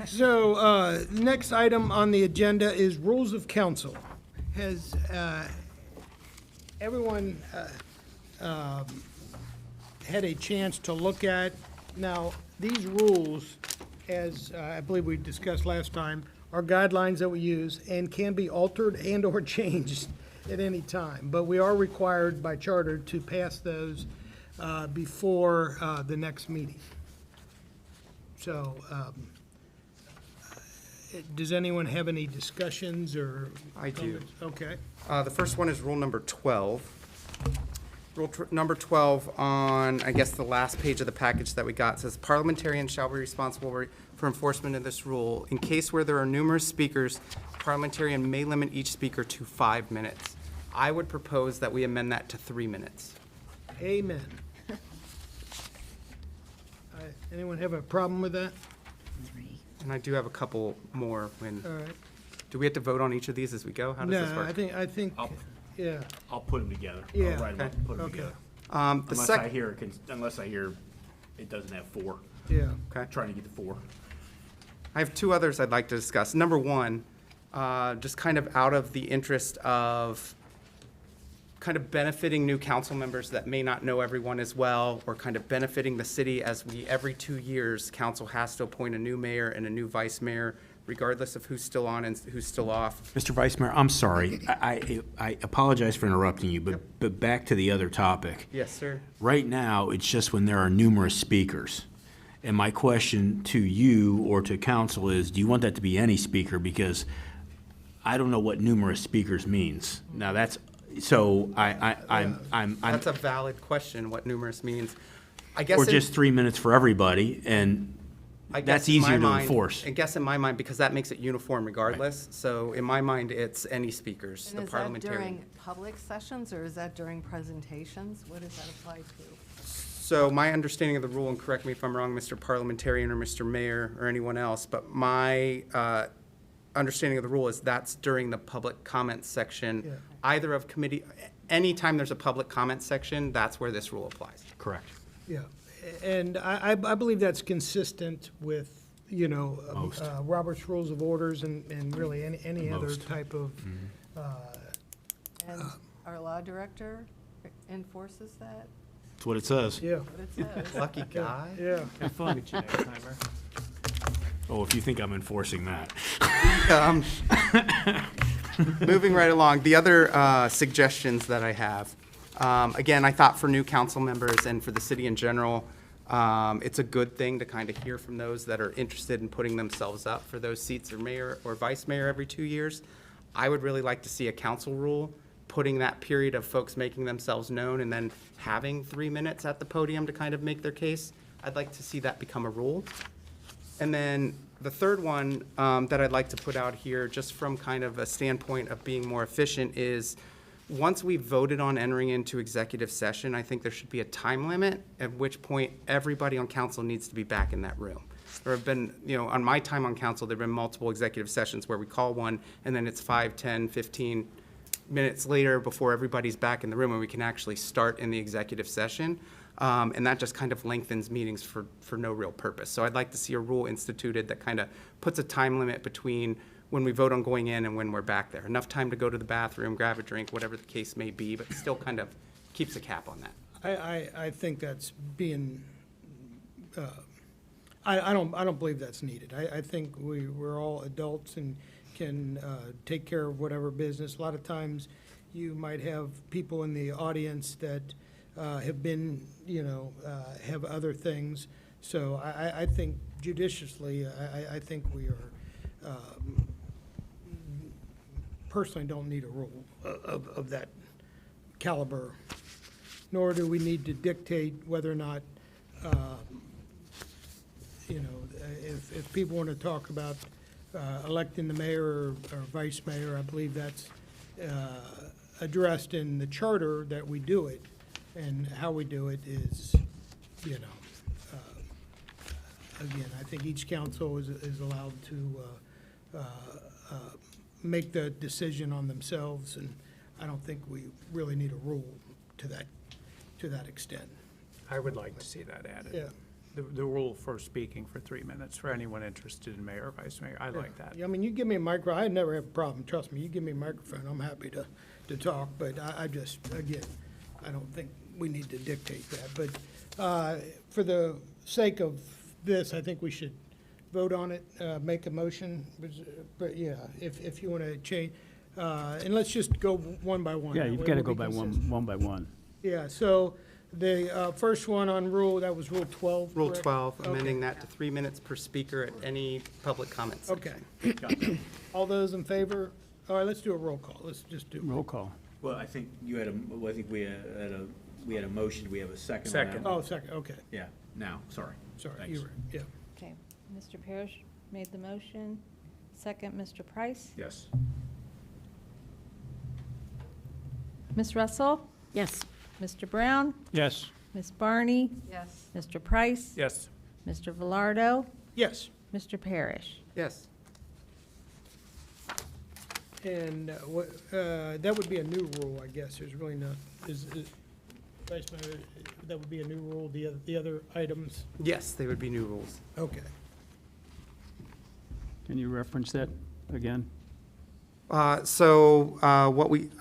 So, next item on the agenda is rules of council. Has everyone had a chance to look at? Now, these rules, as I believe we discussed last time, are guidelines that we use and can be altered and/or changed at any time. But we are required by charter to pass those before the next meeting. So, does anyone have any discussions or? I do. comments? Okay. The first one is rule number 12. Number 12 on, I guess, the last page of the package that we got says parliamentarians shall be responsible for enforcement of this rule. In case where there are numerous speakers, parliamentarian may limit each speaker to 5 minutes. I would propose that we amend that to 3 minutes. Amen. Anyone have a problem with that? And I do have a couple more when, All right. do we have to vote on each of these as we go? How does this No, work? I think, yeah, I'll put them together. Yeah. I'll write them up and put them Okay. together. The second, Unless I hear it doesn't have 4. yeah. okay. Trying to get to 4. I have 2 others I'd like to discuss. Number 1, just kind of out of the interest of kind of benefiting new council members that may not know everyone as well, or kind of benefiting the city as every 2 years, council has to appoint a new mayor and a new vice mayor, regardless of who's still on and who's still off. Mr. Vice Mayor, I'm sorry. I apologize for interrupting you, but back to the other topic. Yes, sir. Right now, it's just when there are numerous speakers. And my question to you or to council is, do you want that to be any speaker? Because I don't know what numerous speakers means. Now, that's, so I'm, That's a valid question, what numerous means. I guess or in- just 3 minutes for everybody, and I guess that's in my easier to mind- enforce. I guess in my mind, because that makes it uniform regardless, so in my mind, it's any speakers, And the is that parliamentarian. during public sessions, or is that during presentations? What does that apply to? So my understanding of the rule, and correct me if I'm wrong, Mr. Parliamentarian or Mr. Mayor or anyone else, but my understanding of the rule is that's during the public comment section, Yeah. either of committee, anytime there's a public comment section, that's where this rule applies. Correct. Yeah, and I believe that's consistent with, you know, Most. Robert's Rules of Orders and really any other Most. type of, And our law director enforces that? That's what it says. yeah, What it says? Lucky guy. yeah. Oh, if you think I'm enforcing that. Moving right along, the other suggestions that I have, again, I thought for new council members and for the city in general, it's a good thing to kind of hear from those that are interested in putting themselves up for those seats or mayor or vice mayor every 2 years. I would really like to see a council rule putting that period of folks making themselves known and then having 3 minutes at the podium to kind of make their case. I'd like to see that become a rule. And then the third one that I'd like to put out here, just from kind of a standpoint of being more efficient, is once we've voted on entering into executive session, I think there should be a time limit, at which point everybody on council needs to be back in that room. There have been, you know, on my time on council, there have been multiple executive sessions where we call one, and then it's 5, 10, 15 minutes later before everybody's back in the room and we can actually start in the executive session. And that just kind of lengthens meetings for no real purpose. So I'd like to see a rule instituted that kind of puts a time limit between when we vote on going in and when we're back there. Enough time to go to the bathroom, grab a drink, whatever the case may be, but still kind of keeps a cap on that. I think that's being, I don't believe that's needed. I think we're all adults and can take care of whatever business. A lot of times, you might have people in the audience that have been, you know, have other things. So I think judiciously, I think we are, personally don't need a rule of that caliber, nor do we need to dictate whether or not, you know, if people want to talk about electing the mayor or vice mayor, I believe that's addressed in the charter that we do it. And how we do it is, you know, again, I think each council is allowed to make the decision on themselves, and I don't think we really need a rule to that extent. I would like to see that added. Yeah. The rule for speaking for 3 minutes for anyone interested in mayor or vice mayor. I like that. Yeah, I mean, you give me a micro, I never have a problem, trust me, you give me a microphone, I'm happy to talk, but I just, again, I don't think we need to dictate that. But for the sake of this, I think we should vote on it, make a motion, but yeah, if you want to change, and let's just go one by one. Yeah, That you've way got to we'll go be by consistent. one by one. Yeah, so the first one on rule, that was Rule 12, Rule correct? 12, Okay. amending that to 3 minutes per speaker at any public comment section. Okay. All those in favor? All right, let's do a roll call. Let's just do. Roll call. Well, I think you had I think we had a motion, we have a second on that Second. one? Oh, second, okay, Yeah, now, sorry. sorry, Thanks. you were, yeah. Okay, Mr. Parrish made the motion. Second, Mr. Price. Yes. Ms. Russell? Yes. Mr. Brown? Yes. Ms. Barney? Yes. Mr. Price? Yes. Mr. Velardo? Yes, Mr. Parrish? Yes. and that would be a new rule, I guess. There's really not, Vice Mayor, that would be a new rule, the other items? Yes, they would be new rules. Okay. Can you reference that again? I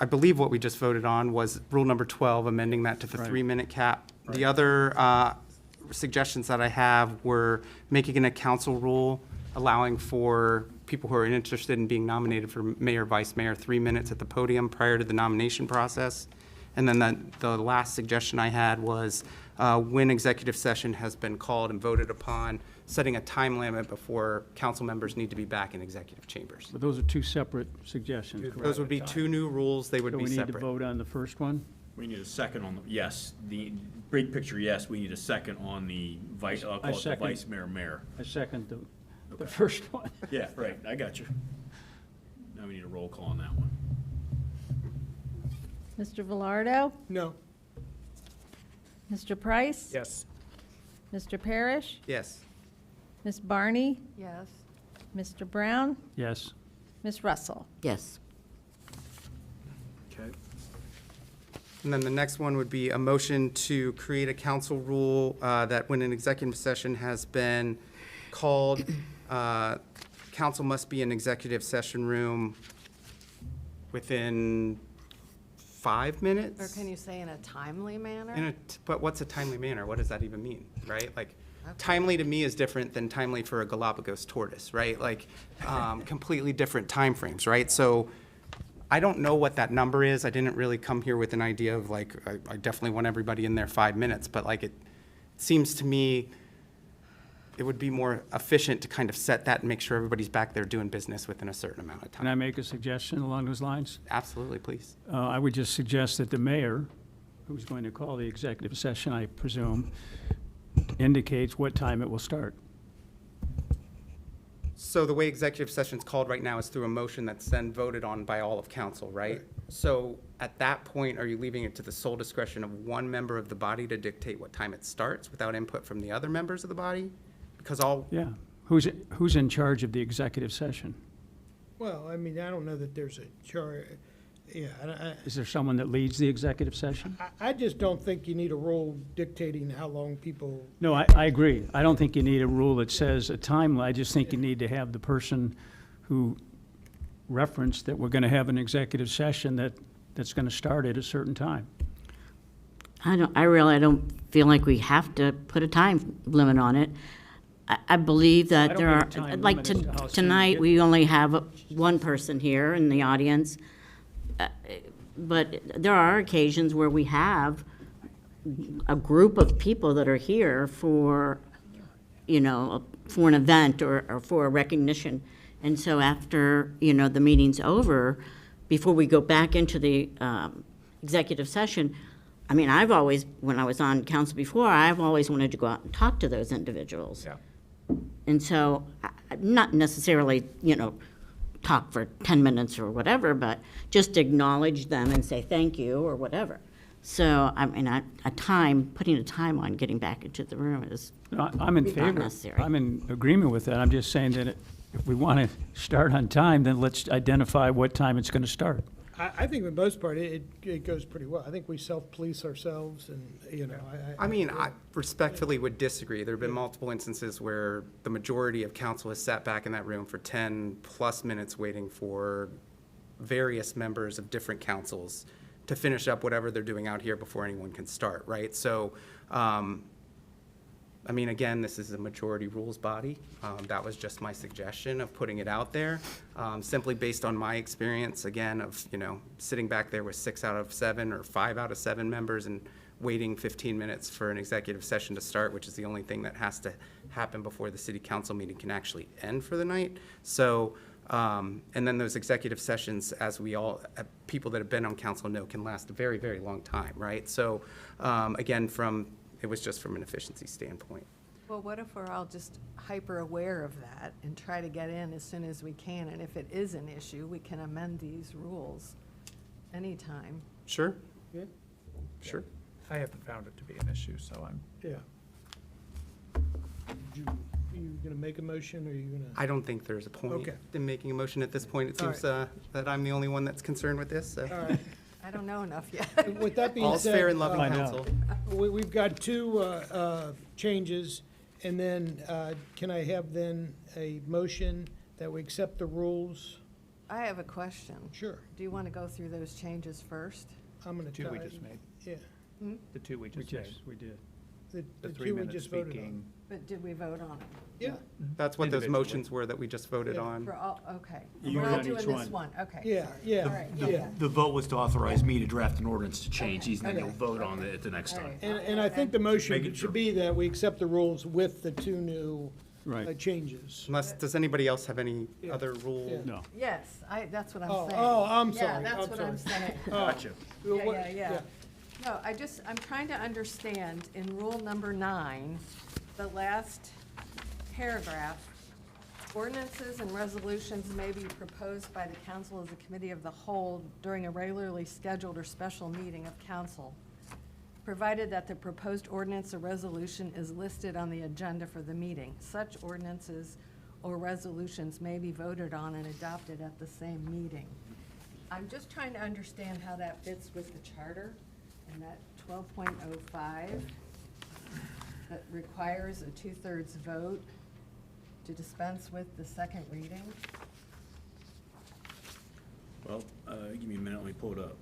believe what we just voted on was rule number 12, amending that to the Right. 3-minute cap. The other suggestions that I have were making a council rule, allowing for people who are interested in being nominated for mayor, vice mayor, 3 minutes at the podium prior to the nomination process. And then the last suggestion I had was when executive session has been called and voted upon, setting a time limit before council members need to be back in executive chambers. But those are two separate suggestions, correct? Those would be two new rules, they would So be we need to separate. vote on the first one? We need a second on the, yes, the big picture, yes, we need a second on the vice, I'll call it the second. vice mayor. I second the first one. Yeah, right, I got you. Now we need a roll call on that one. Mr. Velardo? No. Mr. Price? Yes. Mr. Parrish? Yes. Ms. Barney? Yes. Mr. Brown? Yes. Ms. Russell? Yes. Okay. And then the next one would be a motion to create a council rule that when an executive session has been called, council must be in executive session room within 5 minutes? Or can you say in a timely manner? But what's a timely manner? What does that even mean, right? Like, Okay. timely to me is different than timely for a Galapagos tortoise, right? Like, completely different timeframes, right? So I don't know what that number is. I didn't really come here with an idea of like, I definitely want everybody in there 5 minutes, but like, it seems to me it would be more efficient to kind of set that and make sure everybody's back there doing business within a certain amount of Can I time. make a suggestion along those lines? Absolutely, please. I would just suggest that the mayor, who's going to call the executive session, I presume, indicates what time it will start. So the way executive session's called right now is through a motion that's then voted on by all of council, right? So at that point, are you leaving it to the sole discretion of one member of the body to dictate what time it starts without input from the other members of the body? Because all, Yeah. Who's in charge of the executive session? Well, I mean, I don't know that there's a yeah, Is there someone that leads the executive session? I just don't think you need a rule dictating how long people, No, I agree. I don't think you need a rule that says a time. I just think you need to have the person who referenced that we're going to have an executive session that's going to start at a certain time. I really don't feel like we have to put a time limit on it. I believe I that don't there mean are, a time like limit as as to how soon you tonight, get- we only have one person here in the audience. But there are occasions where we have a group of people that are here for, for an event or for a recognition. And so after, the meeting's over, before we go back into the executive session, I mean, I've always, when I was on council before, I've always wanted to go out and talk to those individuals. Yeah. And so, not necessarily, talk for 10 minutes or whatever, but just acknowledge them and say thank you or whatever. So, I mean, putting a time on getting back into the room is No, I'm in not favor. necessary. I'm in agreement with that. I'm just saying that if we want to start on time, then let's identify what time it's going to start. I think for the most part, it goes pretty well. I think we self-police ourselves and, I mean, I respectfully would disagree. There have been multiple instances where the majority of council has sat back in that room for 10+ minutes waiting for various members of different councils to finish up whatever they're doing out here before anyone can start, right? So, I mean, again, this is a majority rules body. That was just my suggestion of putting it out there, simply based on my experience, again, of, sitting back there with 6 out of 7 or 5 out of 7 members and waiting 15 minutes for an executive session to start, which is the only thing that has to happen before the city council meeting can actually end for the night. So, and then those executive sessions, as we all, people that have been on council know, can last a very, very long time, right? So, again, it was just from an efficiency standpoint. Well, what if we're all just hyper aware of that and try to get in as soon as we can? And if it is an issue, we can amend these rules anytime. Sure, Yeah. sure. I haven't found it to be an issue, so I'm, yeah. You gonna make a motion, or are you gonna? I don't think there's a point Okay. in making a motion at this point. It All seems that I'm the only one that's concerned with this, so. All right. I don't know enough yet. With that being All's fair said, in love and I know. council. we've got two changes, and then can I have then a motion that we accept the rules? I have a question. Sure, Do you want to go through those changes first? I'm gonna two try. we just made, Yeah, the two we We just made. did. The two 3 we minutes just voted on. speaking. But did we vote on it? Yeah, That's what those Individually. motions were that we just voted Yeah. on. For all, okay. You We're vote all on doing each this one. one, okay. yeah, sorry. yeah. All right, yeah. The vote was to authorize me to draft an ordinance to change these, and then Okay. you'll vote on it at the next All time. right. And I think the Make motion it should be that we accept the rules with the two new Right. changes. Unless, does anybody else have any Yeah. other rule? Yeah. No. Yes, that's what I'm Oh, saying. I'm Yeah, sorry, that's I'm what I'm sorry. saying. Gotcha. Yeah. No, I'm trying to understand, in rule number 9, the last paragraph, ordinances and resolutions may be proposed by the council as a committee of the whole during a regularly scheduled or special meeting of council, provided that the proposed ordinance or resolution is listed on the agenda for the meeting. Such ordinances or resolutions may be voted on and adopted at the same meeting. I'm just trying to understand how that fits with the charter and that 12.05 that requires a 2/3 vote to dispense with the second reading. Well, give me a minute, let me pull it up.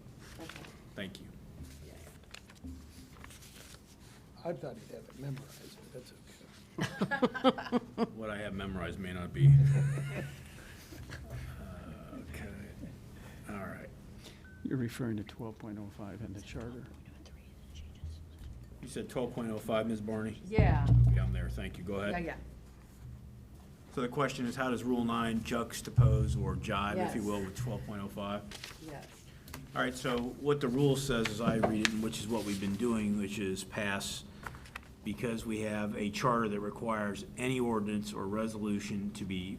Thank you. I thought he'd have it memorized, but that's okay. What I have memorized may not be. Okay, all right. You're referring to 12.05 in the charter. You said 12.05, Ms. Barney? Yeah, Yeah, I'm there, thank you, go ahead. yeah. So the question is, how does Rule 9 juxtapose or jive, if you Yes. will, with 12.05? Yes. All right, so what the rule says, as I read it, and which is what we've been doing, which is pass, because we have a charter that requires any ordinance or resolution to be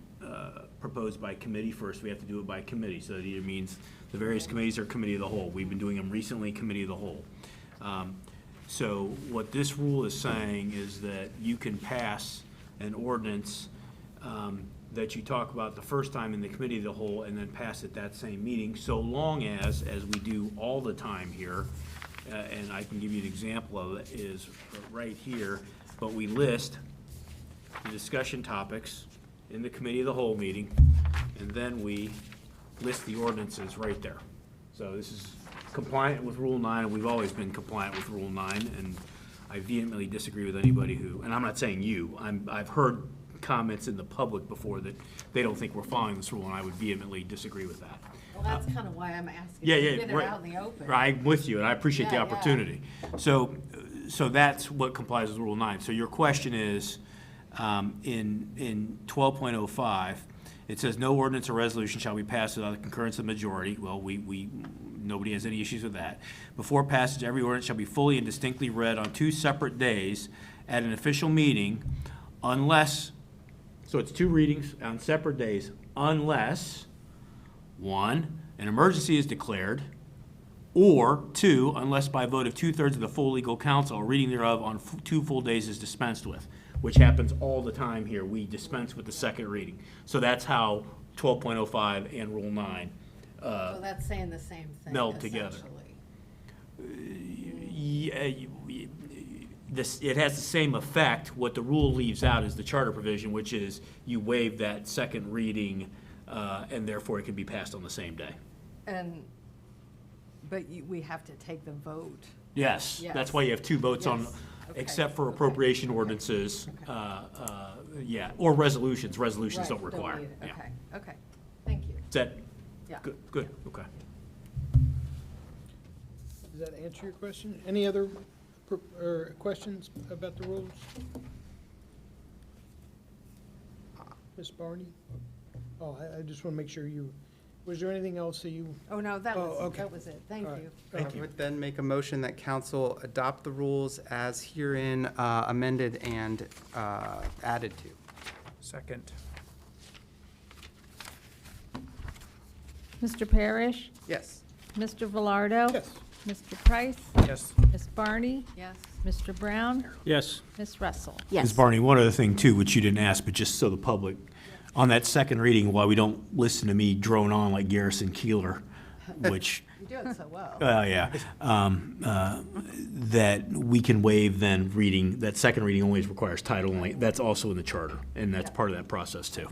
proposed by committee first, we have to do it by committee. So that either means the various committees are committee of the whole. We've been doing them recently, committee of the whole. So what this rule is saying is that you can pass an ordinance that you talk about the first time in the committee of the whole and then pass it that same meeting, so long as we do all the time here, and I can give you an example of it, is right here, but we list the discussion topics in the committee of the whole meeting, and then we list the ordinances right there. So this is compliant with Rule 9, and we've always been compliant with Rule 9, and I vehemently disagree with anybody who, and I'm not saying you, I've heard comments in the public before that they don't think we're following this rule, and I would vehemently disagree with that. Well, that's kind of why I'm asking. Yeah, to yeah, Get it right. out in the open. Right, I'm with you, and I appreciate the Yeah, yeah. opportunity. So that's what complies with Rule 9. So your question is, in 12.05, it says, "No ordinance or resolution shall be passed without the concurrence of the majority." Well, nobody has any issues with that. "Before passage, every ordinance shall be fully and distinctly read on 2 separate days at an official meeting unless," so it's 2 readings on separate days, unless, 1, an emergency is declared, or 2, unless by vote of 2/3 of the full legal council, a reading thereof on 2 full days is dispensed with, which happens all the time here. We dispense with the second reading. So that's how 12.05 and Rule 9 So that's saying the same thing. meld together. essentially. It has the same effect. What the rule leaves out is the charter provision, which is you waive that second reading, and therefore it can be passed on the same day. But we have to take the vote. Yes, that's Yes. why you have 2 votes on, Yes. Okay. except for Okay. appropriation ordinances, yeah, or resolutions. Resolutions Right, don't require. need it. Yeah. Okay, okay, thank you. Is that, Yeah. good, okay. Does that answer your question? Any other questions about the rules? Ms. Barney? Oh, I just want to make sure was there anything else that you? Oh, no, that Oh, okay. was it. Thank All right. you. Thank I you. would then make a motion that council adopt the rules as herein amended and added to. Second. Mr. Parrish? Yes. Mr. Velardo? Yes. Mr. Price? Yes. Ms. Barney? Yes. Mr. Brown? Yes. Ms. Russell? Ms. Yes. Barney, one other thing too, which you didn't ask, but just so the public, on that second reading, while we don't listen to me drone on like Garrison Keeler, which, You do it so well. yeah, that we can waive then reading, that second reading always requires title only. That's also in the charter, and that's part of that process too.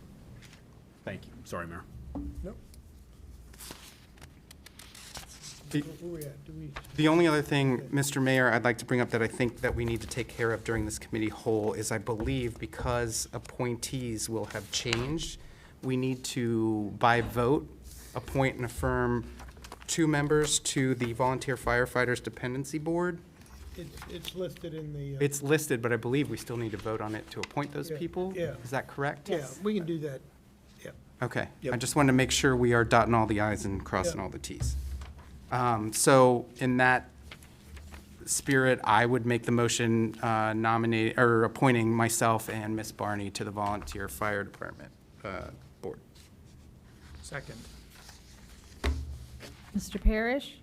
Thank you. Sorry, Mayor. Nope. Where we at? Do we? The only other thing, Mr. Mayor, I'd like to bring up that I think that we need to take care of during this committee whole is I believe because appointees will have changed, we need to, by vote, appoint and affirm 2 members to the Volunteer Firefighters Dependency Board. It's listed in the. It's listed, but I believe we still need to vote on it to appoint those Yeah, people. yeah. Is that correct? Yeah, we can do that. Yeah. Okay. Yep. I just wanted to make sure we are dotting all the i's and crossing Yep. all the t's. So in that spirit, I would make the motion appointing myself and Miss Barney to the Volunteer Fire Department Board. Second. Mr. Parrish?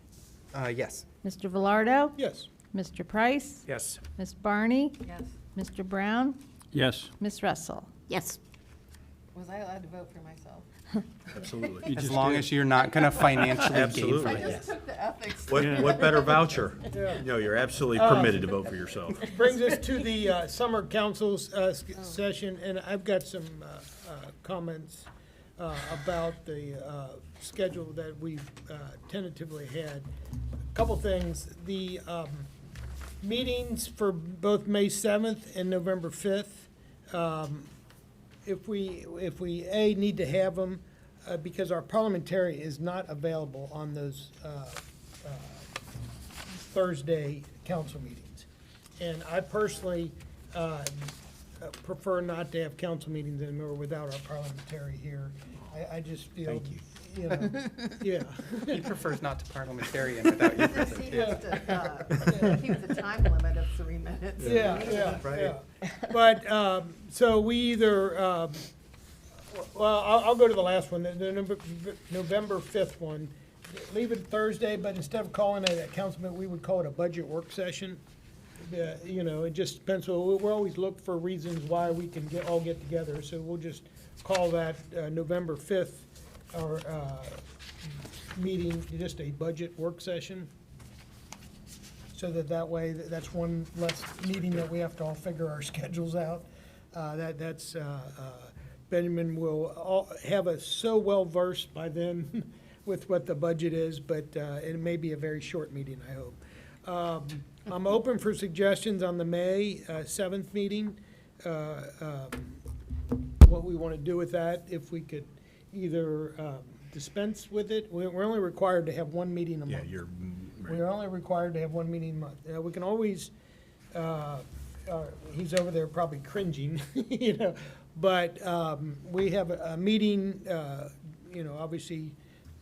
Yes. Mr. Velardo? Yes. Mr. Price? Yes. Ms. Barney? Yes. Mr. Brown? Yes. Ms. Russell? Yes. Was I allowed to vote for myself? Absolutely. As long as you're not going to financially gain Absolutely. from I it. just took the ethics. What better voucher? Yeah. No, you're absolutely permitted to vote for yourself. Brings us to the summer council's session, and I've got some comments about the schedule that we've tentatively had. A couple things. The meetings for both May 7th and November 5th, if we need to have them, because our parliamentary is not available on those Thursday council meetings. And I personally prefer not to have council meetings anymore without our parliamentary here. I just feel. Thank you. You know, yeah. He prefers not to parliamentarian without you present. He has to keep the time limit of 3 minutes. Yeah. But, so we either, well, I'll go to the last one, the November 5th one. Leave it Thursday, but instead of calling it a council meeting, we would call it a budget work session. You know, it just depends, we're always look for reasons why we can all get together, so we'll just call that November 5th, our meeting, just a budget work session. So that way, that's one less meeting that we have to all figure our schedules out. That's Benjamin will have us so well versed by then with what the budget is, but it may be a very short meeting, I hope. I'm open for suggestions on the May 7th meeting, what we want to do with that, if we could either dispense with it. We're only required to have one meeting a month. Yeah, you're, We're only required to have one meeting a month. We can always, he's over there probably cringing, you know, but we have a meeting, you know, obviously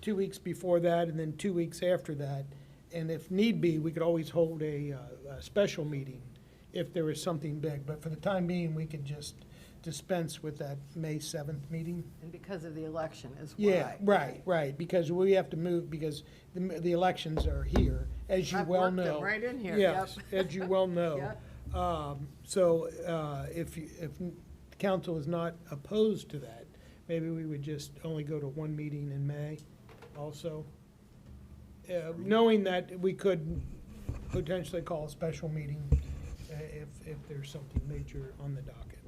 2 weeks before that and then 2 weeks after that. And if need be, we could always hold a special meeting if there was something big. But for the time being, we could just dispense with that May 7th meeting. And because of the election is why. Yeah, right, because we have to move, because the elections are here, as you I've well worked them know. right in here, Yes, yep. as you well know. Yep. So if council is not opposed to that, maybe we would just only go to one meeting in May also. Knowing that we could potentially call a special meeting if there's something major on the docket.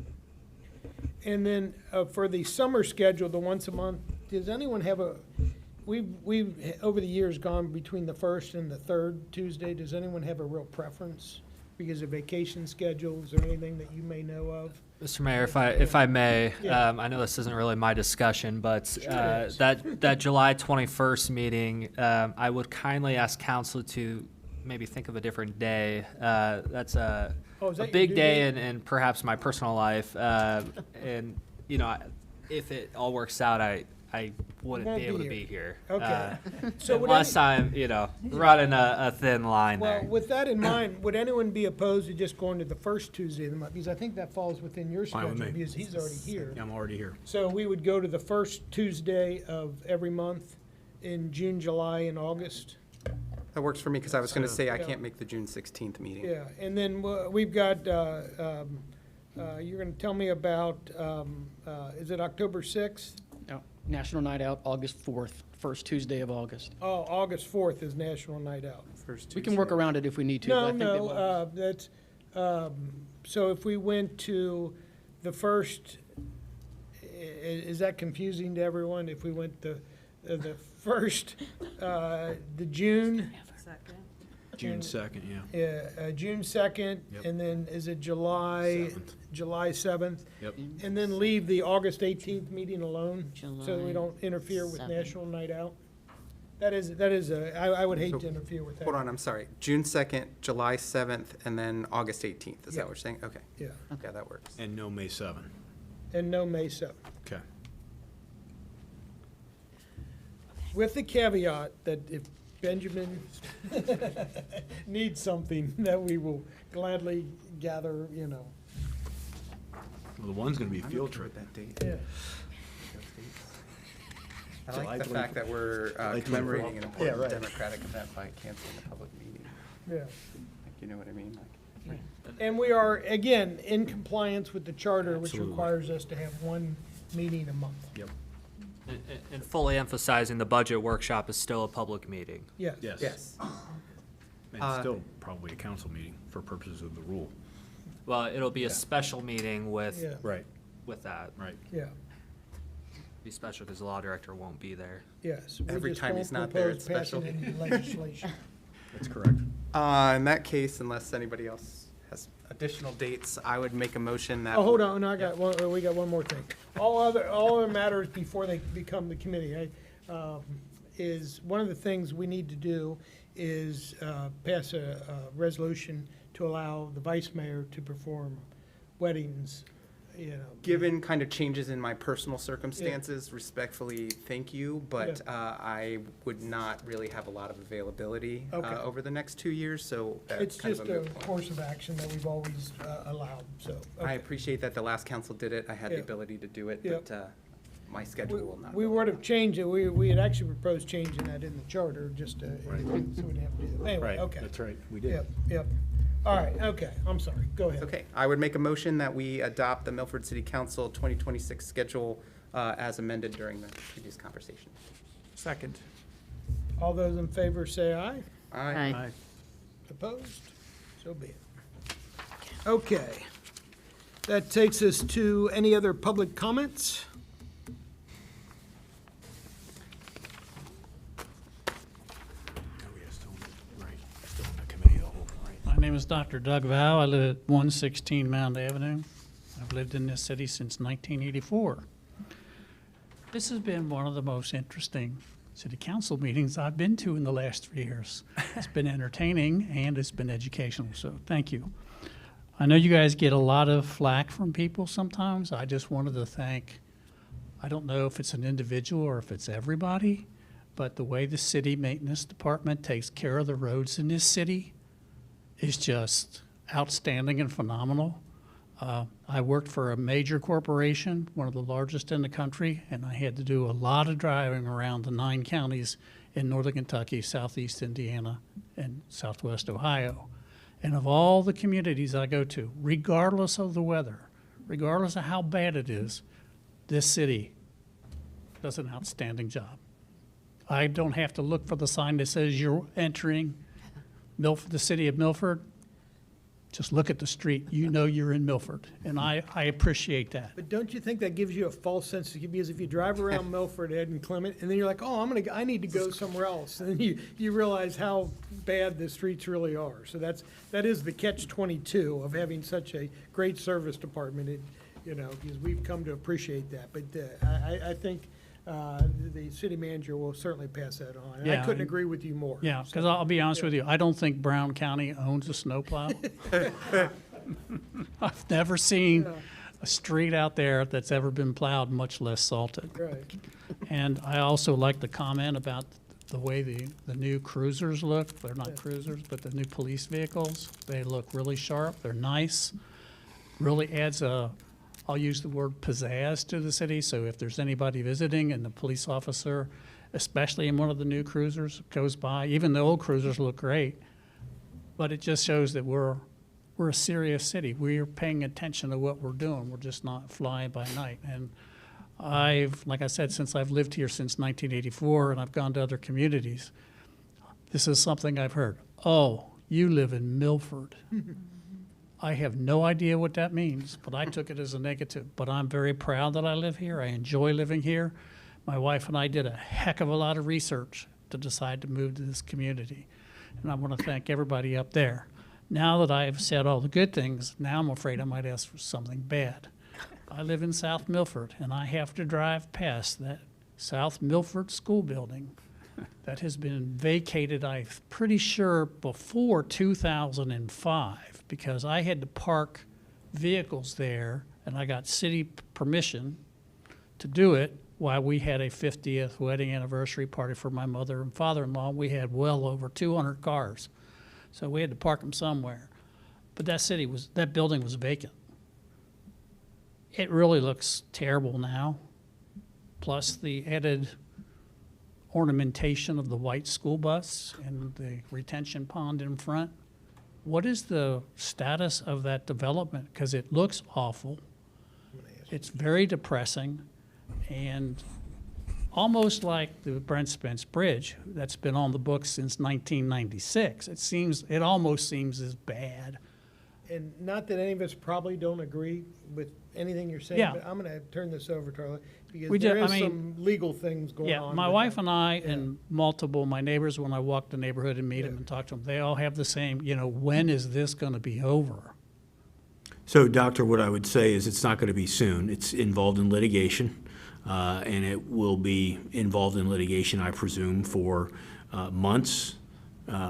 And then for the summer schedule, the once a month, does anyone have we've over the years gone between the first and the third Tuesday. Does anyone have a real preference because of vacation schedules or anything that you may know of? Mr. Mayor, if I may, Yeah. I know this isn't really my discussion, but Sure it is. that July 21st meeting, I would kindly ask council to maybe think of a different day. That's a Is that your big due day date? in perhaps my personal life, and you know, if it all works out, I wouldn't won't be be able to here. be here. Okay. So would unless I'm, you know, running a thin line Well, there. with that in mind, would anyone be opposed to just going to the first Tuesday of the month? Because I think that falls within your Fine with schedule, me. because he's already here. I'm already here. So we would go to the first Tuesday of every month in June, July, and August. That works for me, because I was going to say I Yeah. can't make the June 16th meeting. Yeah, and then we've got, you're going to tell me about, is it October 6th? No, National Night Out, August 4th, first Tuesday of August. Oh, August 4th is National Night Out. First We can work Tuesday. around it if we need to. but I No, think they will. no, that's, so if we went to the first, is that confusing to everyone? If we went to the first, the June, Second. June 2nd, yeah. June 2nd, Yep. and then is it July? 7th. July 7th? Yep. And then leave the August 18th meeting alone, so that we July don't interfere with 7th. National Night Out? I would hate So, to interfere with that. Hold on, I'm sorry. June 2nd, July 7th, and then August 18th. Is Yeah. that what you're saying? Okay. Yeah, Yeah, that works. And no May 7. and no May 7th. Okay. With the caveat that if Benjamin needs something, that we will gladly gather, you know. Well, the one's going to be a I'm field okay trip. with that date. Yeah. I July like the 24th. fact that we're July commemorating an 24th. important right. democratic event by canceling a public meeting. Yeah. Like, you know what I mean? Like, And we are, again, in compliance with the charter, which Absolutely. requires us to have one meeting a month. Yep. And fully emphasizing the budget workshop is still a public meeting. Yes. Yes. yes. And still probably a council meeting for purposes of the rule. Well, it'll be a special meeting with, Yeah, Right, with that. right. yeah, Be special because the law director won't be there. yes. We Every just time won't he's not there, propose it's passing special. any legislation. That's correct. In that case, unless anybody else has additional dates, I would make a motion that. Oh, hold on, no, we got one more thing. All other matters before they become the committee, is, one of the things we need to do is pass a resolution to allow the vice mayor to perform weddings, you know. Given kind of changes in my personal circumstances, respectfully, thank you, but I would not really have a lot of availability Okay. over the next 2 years, so that's It's kind of just a a moot point. course of action that we've always allowed, so. I okay. appreciate that the last council did it. I had the Yeah. ability to do it, Yeah. but my schedule will not. We allow would it. have changed it, we had actually proposed changing that in the charter, just to, so Right. we didn't have to do that. Anyway, Right, okay. that's right, we did. Yep, yep. All right, okay, I'm sorry, go ahead. Okay, I would make a motion that we adopt the Milford City Council 2026 schedule as amended during the previous conversation. Second. All those in favor say aye. Aye. Opposed? So be it. Okay. That takes us to any other public comments? Still in the committee of the whole, right? My name is Dr. Doug Vow. I live at 116 Mound Avenue. I've lived in this city since 1984. This has been one of the most interesting city council meetings I've been to in the last 3 years. It's been entertaining and it's been educational, so thank you. I know you guys get a lot of flack from people sometimes. I just wanted to thank, I don't know if it's an individual or if it's everybody, but the way the city maintenance department takes care of the roads in this city is just outstanding and phenomenal. I worked for a major corporation, one of the largest in the country, and I had to do a lot of driving around the 9 counties in northern Kentucky, southeast Indiana, and southwest Ohio. And of all the communities I go to, regardless of the weather, regardless of how bad it is, this city does an outstanding job. I don't have to look for the sign that says you're entering Milford, the city of Milford. Just look at the street, you know you're in Milford, and I appreciate that. But don't you think that gives you a false sense of, because if you drive around Milford, Ed and Clement, and then you're like, oh, I need to go somewhere else, and then you realize how bad the streets really are. So that is the catch-22 of having such a great service department, because we've come to appreciate that. But I think the city manager will certainly pass that on. And I Yeah, couldn't and- agree with you more. Yeah, So- because I'll be honest with you, I don't think Brown County owns a snowplow. I've never seen a street out there that's ever been plowed, much less salted. Right. And I also like the comment about the way the new cruisers look. They're not cruisers, but the new police vehicles. They look really sharp. They're nice. Really adds I'll use the word pizzazz to the city. So if there's anybody visiting and the police officer, especially in one of the new cruisers, goes by, even the old cruisers look great, but it just shows that we're a serious city. We're paying attention to what we're doing. We're just not flying by night. And like I said, since I've lived here since 1984 and I've gone to other communities, this is something I've heard. Oh, you live in Milford. I have no idea what that means, but I took it as a negative. But I'm very proud that I live here. I enjoy living here. My wife and I did a heck of a lot of research to decide to move to this community. And I want to thank everybody up there. Now that I've said all the good things, now I'm afraid I might ask for something bad. I live in South Milford, and I have to drive past that South Milford school building that has been vacated, I'm pretty sure, before 2005, because I had to park vehicles there, and I got city permission to do it while we had a 50th wedding anniversary party for my mother and father-in-law. We had well over 200 cars, so we had to park them somewhere. But that building was vacant. It really looks terrible now, plus the added ornamentation of the white school bus and the retention pond in front. What is the status of that development? Because it looks awful. It's very depressing, and almost like the Brent Spence Bridge that's been on the books since 1996. It almost seems as bad. And not that any of us probably don't agree with anything you're saying, Yeah. but I'm gonna turn this over to Arlen, because We there do- is I mean, some legal things going on. Yeah, my with wife that. and I and multiple, my neighbors, when I walk the neighborhood and meet them and talk to them, they all have the same, when is this gonna be over? So, Doctor, what I would say is it's not going to be soon. It's involved in litigation, and it will be involved in litigation, I presume, for months,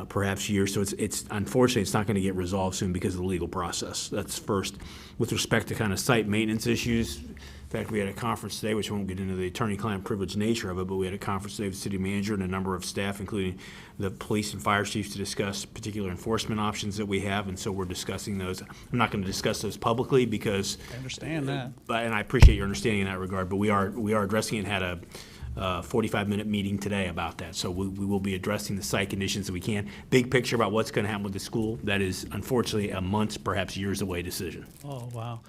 perhaps years. So it's unfortunately, it's not going to get resolved soon because of the legal process. That's first. With respect to kind of site maintenance issues, in fact, we had a conference today, which won't get into the attorney-client privilege nature of it, but we had a conference today with the city manager and a number of staff, including the police and fire chiefs, to discuss particular enforcement options that we have, and so we're discussing those. I'm not going to discuss those publicly because, I understand that. and I appreciate your understanding in that regard, but we are addressing it, and had a 45-minute meeting today about that. So we will be addressing the site conditions that we can. Big picture about what's going to happen with the school, that is unfortunately a months, perhaps years away decision. Oh, wow.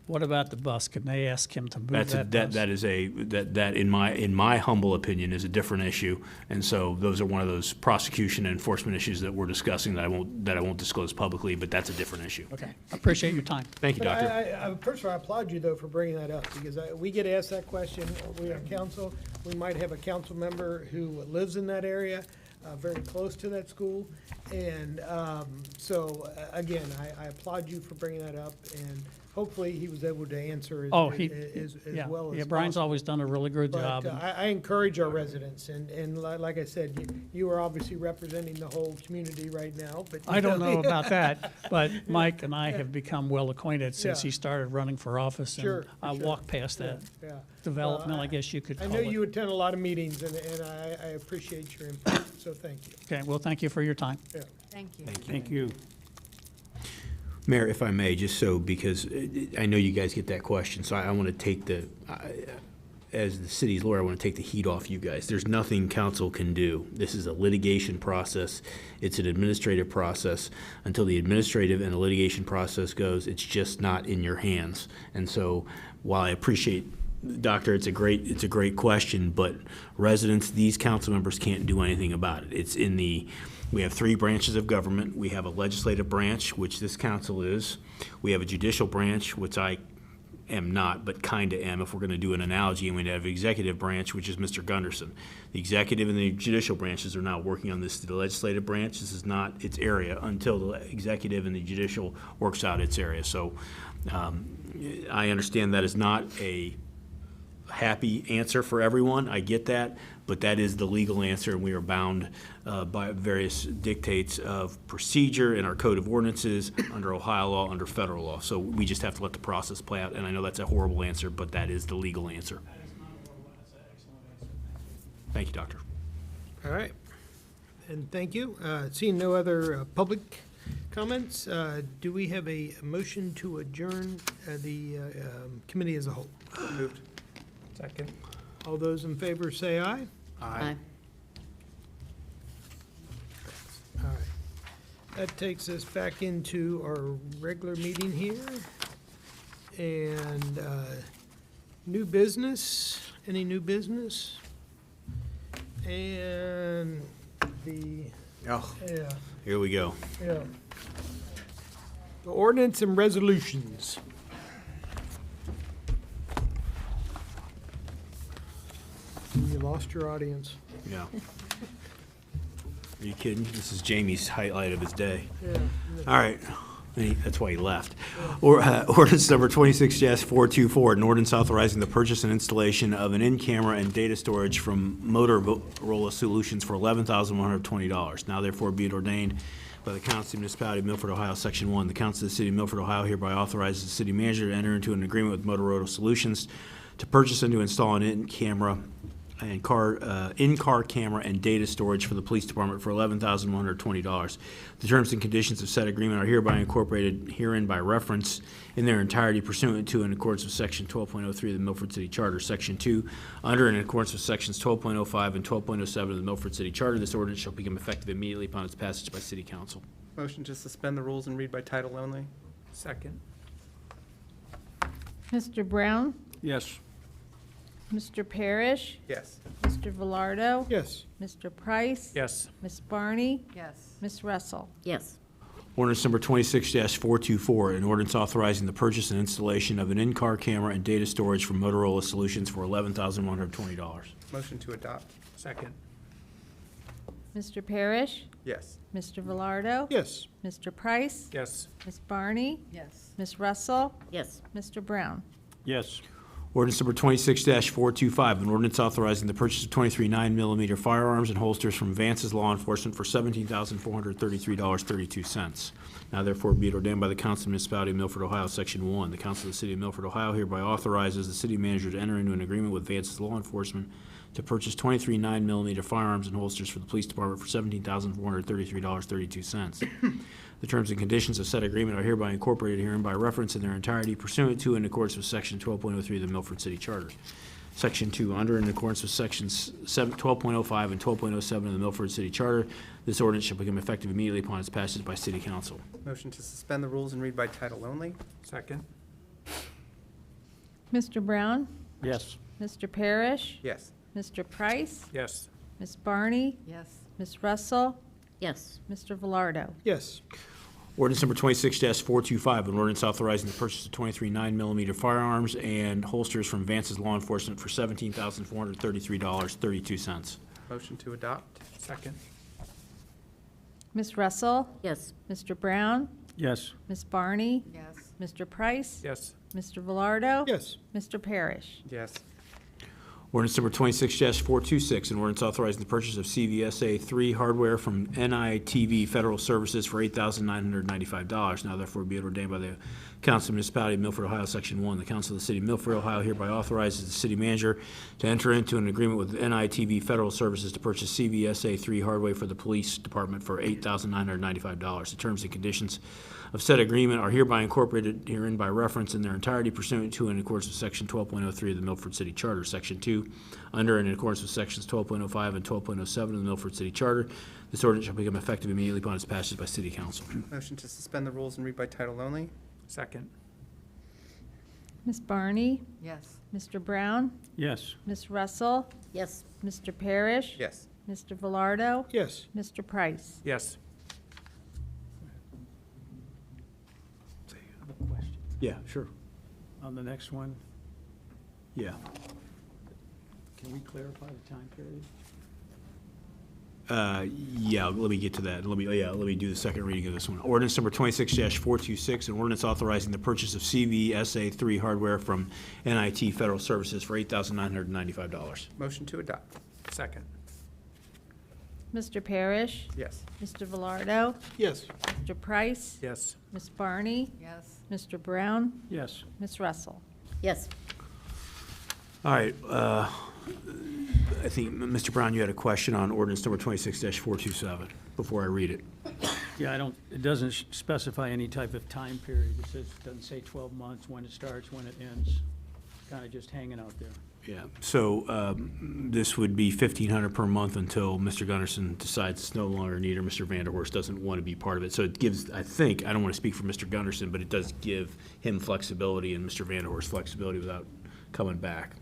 What about the bus? Can they ask him to move that bus? That in my humble opinion is a different issue, and so those are one of those prosecution and enforcement issues that we're discussing that I won't disclose publicly, but that's a different issue. Okay, I appreciate your time. Thank you, But Doctor. first of all, I applaud you, though, for bringing that up, because we get asked that question. We are council, we might have a council member who lives in that area, very close to that school. And so, again, I applaud you for bringing that up, and hopefully he was able to answer as well as Yeah, Brian's possible. always done a really good But job. I encourage our residents, and like I said, you are obviously representing the whole community right now, but. I don't know about that, but Mike and I have become well acquainted since Yeah. he started running for office. And Sure, I sure. walked past that Yeah. development, Well, I guess you could I call know it. you attend a lot of meetings, and I appreciate your input, so thank you. Okay, well, thank you for your time. Yeah. Thank you. Thank you. Mayor, if I may, just so, because I know you guys get that question, so I want to take as the city's lawyer, I want to take the heat off you guys. There's nothing council can do. This is a litigation process. It's an administrative process. Until the administrative and the litigation process goes, it's just not in your hands. And so while I appreciate, Doctor, it's a great question, but residents, these council members can't do anything about it. We have three branches of government. We have a legislative branch, which this council is. We have a judicial branch, which I am not, but kind of am, if we're going to do an analogy. And we have executive branch, which is Mr. Gunderson. The executive and the judicial branches are now working on this. The legislative branch, this is not its area until the executive and the judicial works out its area. So I understand that is not a happy answer for everyone. I get that, but that is the legal answer, and we are bound by various dictates of procedure in our code of ordinances, under Ohio law, under federal law. So we just have to let the process play out, and I know that's a horrible answer, but that is the legal answer. Thank you, Doctor. All right, and thank you. Seeing no other public comments, do we have a motion to adjourn the committee as a whole? Moved. Second. All those in favor say aye. Aye. All right. That takes us back into our regular meeting here. And new business, any new business? And yeah, Here we go. yeah. The ordinance and resolutions. You lost your audience. Yeah. Are you kidding? This is Jamie's highlight of his day. All right. That's why he left. Ordinance number 26-424, an ordinance authorizing the purchase and installation of an in-camera and data storage from Motorola Solutions for $11,120. Now therefore be it ordained by the Council of the Municipality of Milford, Ohio, Section 1. The Council of the City of Milford, Ohio hereby authorizes the city manager to enter into an agreement with Motorola Solutions to purchase and to install an in-camera and in-car camera and data storage for the police department for $11,120. The terms and conditions of said agreement are hereby incorporated herein by reference in their entirety pursuant to and in accordance with Section 12.03 of the Milford City Charter. Section 2, under and in accordance with Sections 12.05 and 12.07 of the Milford City Charter, this ordinance shall become effective immediately upon its passage by City Council. Motion to suspend the rules and read by title only? Second. Mr. Brown? Yes. Mr. Parrish? Yes. Mr. Velardo? Yes. Mr. Price? Yes. Ms. Barney? Yes. Ms. Russell? Yes. Ordinance number 26-424, an ordinance authorizing the purchase and installation of an in-car camera and data storage from Motorola Solutions for $11,120. Motion to adopt? Second. Mr. Parrish? Yes. Mr. Velardo? Yes. Mr. Price? Yes. Ms. Barney? Yes. Ms. Russell? Yes. Mr. Brown? Yes. Ordinance number 26-425, an ordinance authorizing the purchase of 23 9mm firearms and holsters from Vance's Law Enforcement for $17,433.32. Now therefore be it ordained by the Council of the Municipality of Milford, Ohio, Section 1. The Council of the City of Milford, Ohio hereby authorizes the city manager to enter into an agreement with Vance's Law Enforcement to purchase 23 9mm firearms and holsters for the police department for $17,433.32. The terms and conditions of said agreement are hereby incorporated herein by reference in their entirety pursuant to and in accordance with Section 12.03 of the Milford City Charter. Section 2, under and in accordance with Sections 12.05 and 12.07 of the Milford City Charter, this ordinance shall become effective immediately upon its passage by City Council. Motion to suspend the rules and read by title only? Second. Mr. Brown? Yes. Mr. Parrish? Yes. Mr. Price? Yes. Ms. Barney? Yes. Ms. Russell? Yes. Mr. Velardo? Yes. Ordinance number 26-425, an ordinance authorizing the purchase of 23 9mm firearms and holsters from Vance's Law Enforcement for $17,433.32. Motion to adopt? Second. Ms. Russell? Yes. Mr. Brown? Yes. Ms. Barney? Yes. Mr. Price? Yes. Mr. Velardo? Yes. Mr. Parrish? Yes. Ordinance number 26-426, an ordinance authorizing the purchase of CVSA-3 hardware from NITV Federal Services for $8,995. Now therefore be it ordained by the Council of the Municipality of Milford, Ohio, Section 1. The Council of the City of Milford, Ohio hereby authorizes the city manager to enter into an agreement with NITV Federal Services to purchase CVSA-3 hardware for the police department for $8,995. The terms and conditions of said agreement are hereby incorporated herein by reference in their entirety pursuant to and in accordance with Section 12.03 of the Milford City Charter. Section 2, under and in accordance with Sections 12.05 and 12.07 of the Milford City Charter, this ordinance shall become effective immediately upon its passage by City Council. Motion to suspend the rules and read by title only? Second. Ms. Barney? Yes. Mr. Brown? Yes. Ms. Russell? Yes. Mr. Parrish? Yes. Mr. Velardo? Yes. Mr. Price? Yes. Yeah, sure. On the next one, Yeah. can we clarify the time period? Yeah, let me get to that. Let me do the second reading of this one. Ordinance number 26-426, an ordinance authorizing the purchase of CVSA-3 hardware from NIT Federal Services for $8,995. Motion to adopt? Second. Mr. Parrish? Yes. Mr. Velardo? Yes. Mr. Price? Yes. Ms. Barney? Yes. Mr. Brown? Yes. Ms. Russell? Yes. All right, I think, Mr. Brown, you had a question on ordinance number 26-427 before I read it. Yeah, it doesn't specify any type of time period. It says, doesn't say 12 months, when it starts, when it ends. Kind of just hanging out there. Yeah, so this would be $1,500 per month until Mr. Gunnarsson decides it's no longer needed, or Mr. Vanderhorst doesn't want to be part of it. So it gives, I think, I don't want to speak for Mr. Gunnarsson, but it does give him flexibility and Mr. Vanderhorst flexibility without coming back.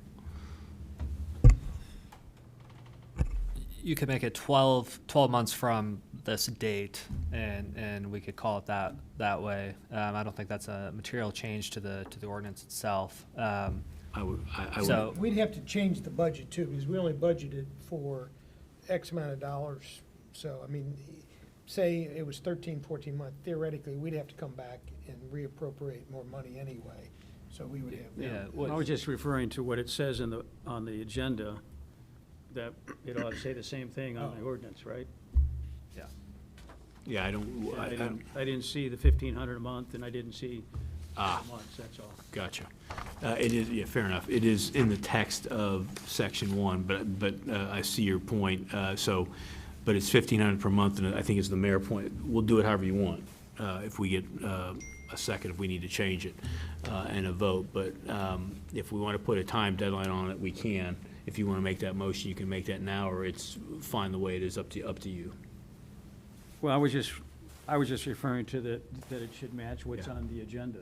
You could make it 12 months from this date, and we could call it that way. I don't think that's a material change to the ordinance itself. I would. So- We'd have to change the budget too, because we only budgeted for X amount of dollars. So, I mean, say it was 13, 14 months, theoretically, we'd have to come back and reappropriate more money anyway. So we would have. Yeah, I was just referring to what it says on the agenda, that it ought to say the same thing on the ordinance, right? Yeah, I don't. I didn't see the 1,500 a month, and I didn't see Ah. months, that's all. Gotcha. It is, yeah, fair enough. It is in the text of section 1, but I see your point. So, but it's 1,500 per month, and I think it's the mayor point. We'll do it however you want, if we get a second, if we need to change it, and a vote. But if we want to put a time deadline on it, we can. If you want to make that motion, you can make that now, or it's fine the way it is, up to you. Well, I was just referring to that it should match what's Yeah. on the agenda.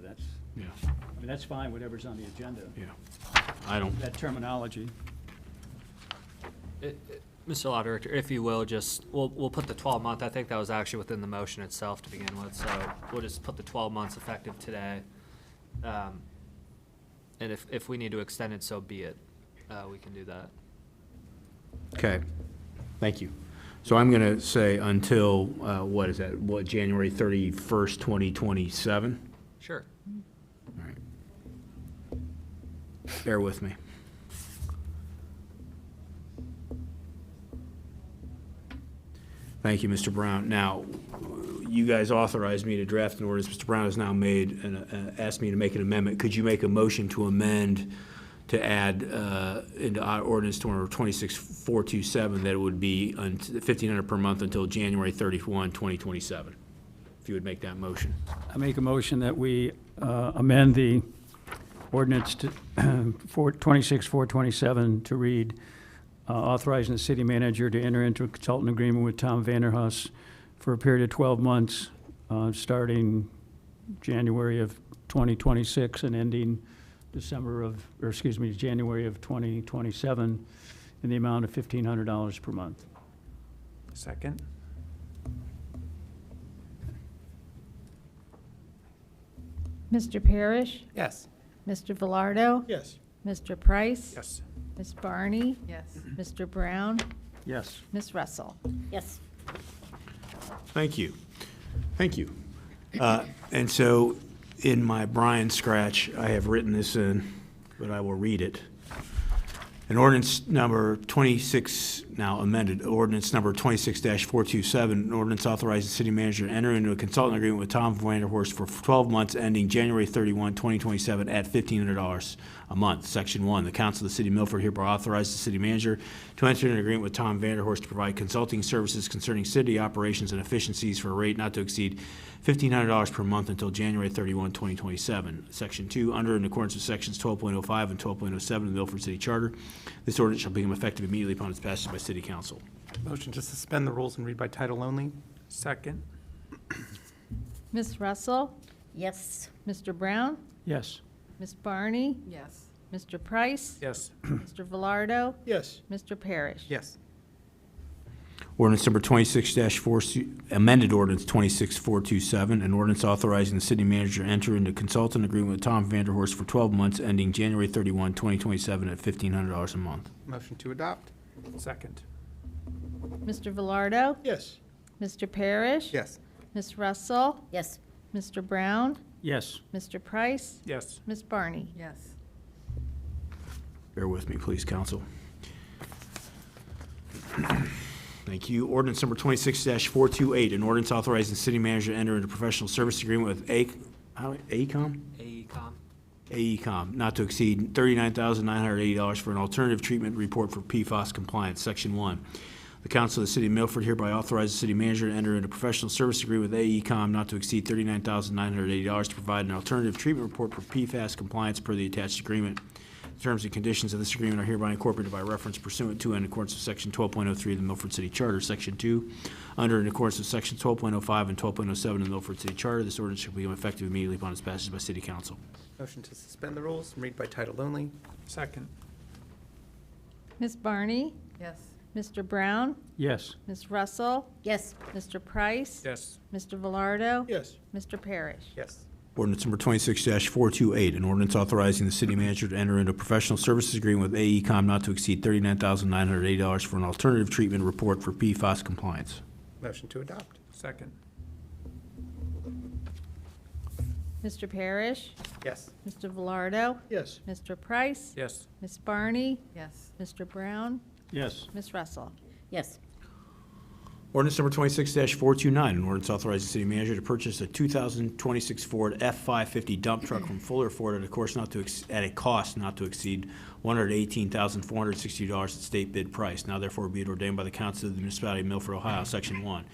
Yeah, I mean, that's fine, whatever's on the agenda, yeah. I don't, that terminology. Mr. Law Director, if you will, just, we'll put the 12-month, I think that was actually within the motion itself to begin with, so we'll just put the 12 months effective today. And if we need to extend it, so be it. We can do that. okay. Thank you. So I'm going to say until, what is that, January 31st, 2027? Sure. All right. Bear with me. Thank you, Mr. Brown. Now, you guys authorized me to draft an ordinance. Mr. Brown has now asked me to make an amendment. Could you make a motion to amend to add into our ordinance number 26427 that it would be $1,500 per month until January 31, 2027? If you would make that motion. I make a motion that we amend the ordinance to 26427 to read, authorizing the city manager to enter into a consultant agreement with Tom Vanderhus for a period of 12 months, starting January of 2026 and ending January of 2027, in the amount of $1,500 per month. Second? Mr. Parrish? Yes. Mr. Velardo? Yes. Mr. Price? Yes. Ms. Barney? Yes. Mr. Brown? Yes. Ms. Russell? Yes. Thank you. Thank you. And so, in my Brian scratch, I have written this in, but I will read it. An ordinance number 26, now amended, ordinance number 26-427, an ordinance authorizing the city manager to enter into a consultant agreement with Tom Vanderhorst for 12 months ending January 31, 2027 at $1,500 a month. Section 1, the council of the city of Milford hereby authorizes the city manager to enter into an agreement with Tom Vanderhorst to provide consulting services concerning city operations and efficiencies for a rate not to exceed $1,500 per month until January 31, 2027. Section 2, under in accordance with sections 12.05 and 12.07 of the Milford City Charter, this ordinance shall become effective immediately upon its passage by city council. Motion to suspend the rules and read by title only? Second? Ms. Russell? Yes. Mr. Brown? Yes. Ms. Barney? Yes. Mr. Price? Yes. Mr. Velardo? Yes. Mr. Parrish? Yes. Ordinance number 26-4, amended ordinance 26427, an ordinance authorizing the city manager to enter into consultant agreement with Tom Vanderhorst for 12 months ending January 31, 2027 at $1,500 a month. Motion to adopt? Second? Mr. Velardo? Yes. Mr. Parrish? Yes. Ms. Russell? Yes. Mr. Brown? Yes. Mr. Price? Yes. Ms. Barney? Yes. Bear with me, please, council. Thank you. Ordinance number 26-428, an ordinance authorizing the city manager to enter into a professional service agreement with AECOM? AECOM, not to exceed $39,980 for an alternative treatment report for PFAS compliance. Section 1. The council of the city of Milford hereby authorizes the city manager to enter into a professional service agreement with AECOM not to exceed $39,980 to provide an alternative treatment report for PFAS compliance per the attached agreement. The terms and conditions of this agreement are hereby incorporated by reference pursuant to and in accordance with Section 12.03 of the Milford City Charter. Section 2, under and in accordance with Section 12.05 and 12.07 of the Milford City Charter, this ordinance shall become effective immediately upon its passage by city council. Motion to suspend the rules and read by title only? Second? Ms. Barney? Yes. Mr. Brown? Yes. Ms. Russell? Yes. Mr. Price? Yes. Mr. Velardo? Yes. Mr. Parrish? Yes. Ordinance number 26-428, an ordinance authorizing the city manager to enter into a professional services agreement with AECom not to exceed $39,980 for an alternative treatment report for PFAS compliance. Motion to adopt. Second. Mr. Parrish? Yes. Mr. Velardo? Yes. Mr. Price? Yes. Ms. Barney? Yes. Mr. Brown? Yes. Ms. Russell? Yes. Ordinance number 26-429, an ordinance authorizing the city manager to purchase a 2026 Ford F-550 dump truck from Fuller Ford at a cost not to exceed $118,460 at state bid price. Now therefore be it ordained by the Council of the Municipality of Milford, Ohio, Section 1.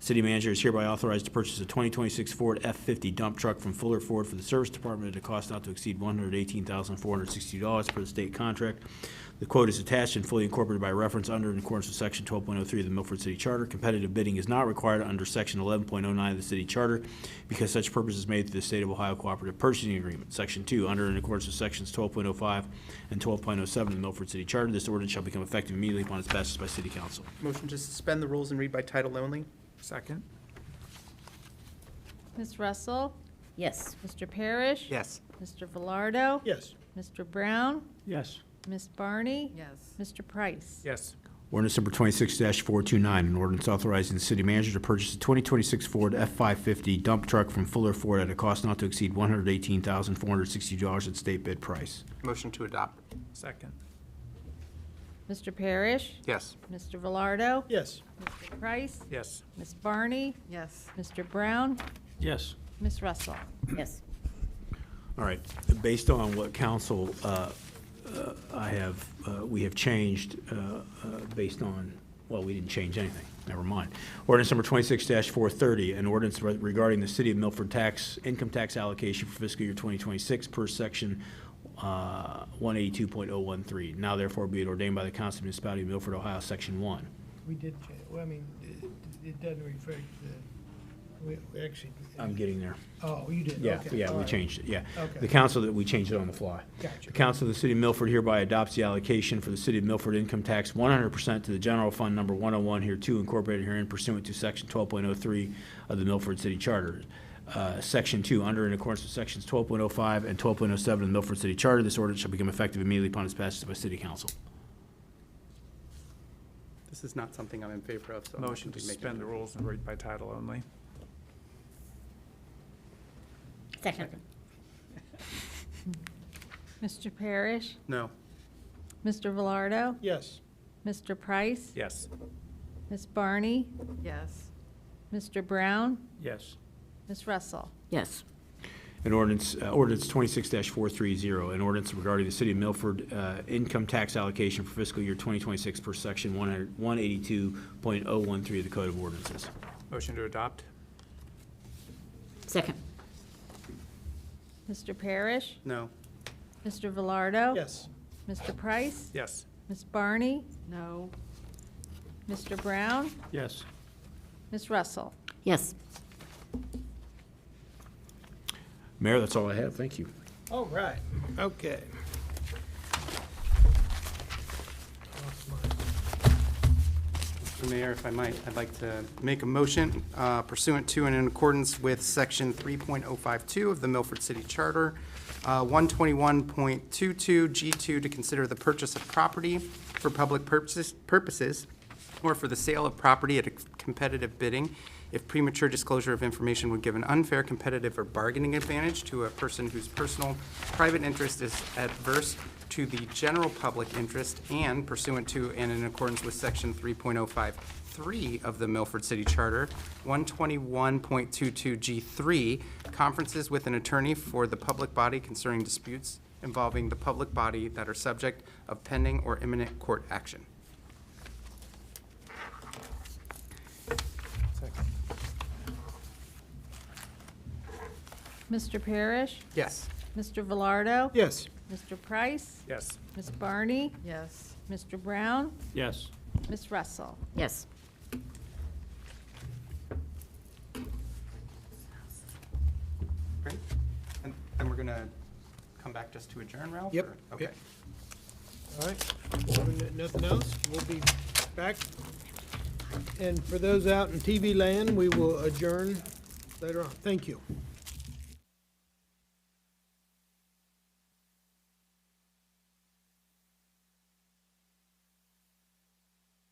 City manager is hereby authorized to purchase a 2026 Ford F-50 dump truck from Fuller Ford for the service department at a cost not to exceed $118,460 per the state contract. The quote is attached and fully incorporated by reference under and in accordance with Section 12.03 of the Milford City Charter. Competitive bidding is not required under Section 11.09 of the City Charter because such purpose is made through the State of Ohio Cooperative Purchasing Agreement. Section 2, under and in accordance with Sections 12.05 and 12.07 of the Milford City Charter, this ordinance shall become effective immediately upon its passage by City Council. Motion to suspend the rules and read by title only? Second. Ms. Russell? Yes. Mr. Parrish? Yes. Mr. Velardo? Yes. Mr. Brown? Yes. Ms. Barney? Yes. Mr. Price? Yes. Ordinance number 26-429, an ordinance authorizing the city manager to purchase a 2026 Ford F-550 dump truck from Fuller Ford at a cost not to exceed $118,460 at state bid price. Motion to adopt. Second. Mr. Parrish? Yes. Mr. Velardo? Yes. Mr. Price? Yes. Ms. Barney? Yes. Mr. Brown? Yes. Ms. Russell? Yes. All right, based on what council, we have changed based on, well, we didn't change anything, never mind. Ordinance number 26-430, an ordinance regarding the City of Milford income tax allocation for fiscal year 2026 per section 182.013. Now therefore be it ordained by the Council of the Municipality of Milford, Ohio, Section 1. We did change, well, I mean, it doesn't reflect we actually. I'm getting there. Oh, you did, Yeah, okay. yeah, all we right. changed it, yeah. Okay. The council, that we changed it on the fly. Gotcha. The council of the city of Milford hereby adopts the allocation for the city of Milford income tax 100% to the general fund number 101 here too incorporated herein pursuant to section 12.03 of the Milford City Charter. Section 2, under and in accordance with sections 12.05 and 12.07 of the Milford City Charter, this ordinance shall become effective immediately upon its passage by city council. This is not something I'm in favor of, so. I'm Motion not to gonna be making- suspend the rules and read by title only. Second. Mr. Parrish? No. Mr. Velardo? Yes. Mr. Price? Yes. Ms. Barney? Yes. Mr. Brown? Yes. Ms. Russell? Yes. An ordinance 26-430, an ordinance regarding the city of Milford income tax allocation for fiscal year 2026 per section 182.013 of the Code of Ordinances. Motion to adopt. Second. Mr. Parrish? No. Mr. Velardo? Yes. Mr. Price? Yes. Ms. Barney? No. Mr. Brown? Yes. Ms. Russell? Yes. Mayor, that's all I have. Thank you. All right, okay. Mr. Mayor, if I might, I'd like to make a motion pursuant to and in accordance with Section 3.052 of the Milford City Charter, 121.22 G2 to consider the purchase of property for public purposes or for the sale of property at a competitive bidding if premature disclosure of information would give an unfair competitive or bargaining advantage to a person whose personal private interest is adverse to the general public interest, and pursuant to and in accordance with Section 3.053 of the Milford City Charter, 121.22 G3, conferences with an attorney for the public body concerning disputes involving the public body that are subject of pending or imminent court action. Second. Mr. Parrish? Yes. Mr. Velardo? Yes. Mr. Price? Yes. Ms. Barney? Yes. Mr. Brown? Yes. Ms. Russell? Yes. Great. And then we're gonna come back just to adjourn, Ralph? Yep, or- Okay. yep. All right, nothing else, we'll be back. And for those out in TV land, we will adjourn later on. Thank you.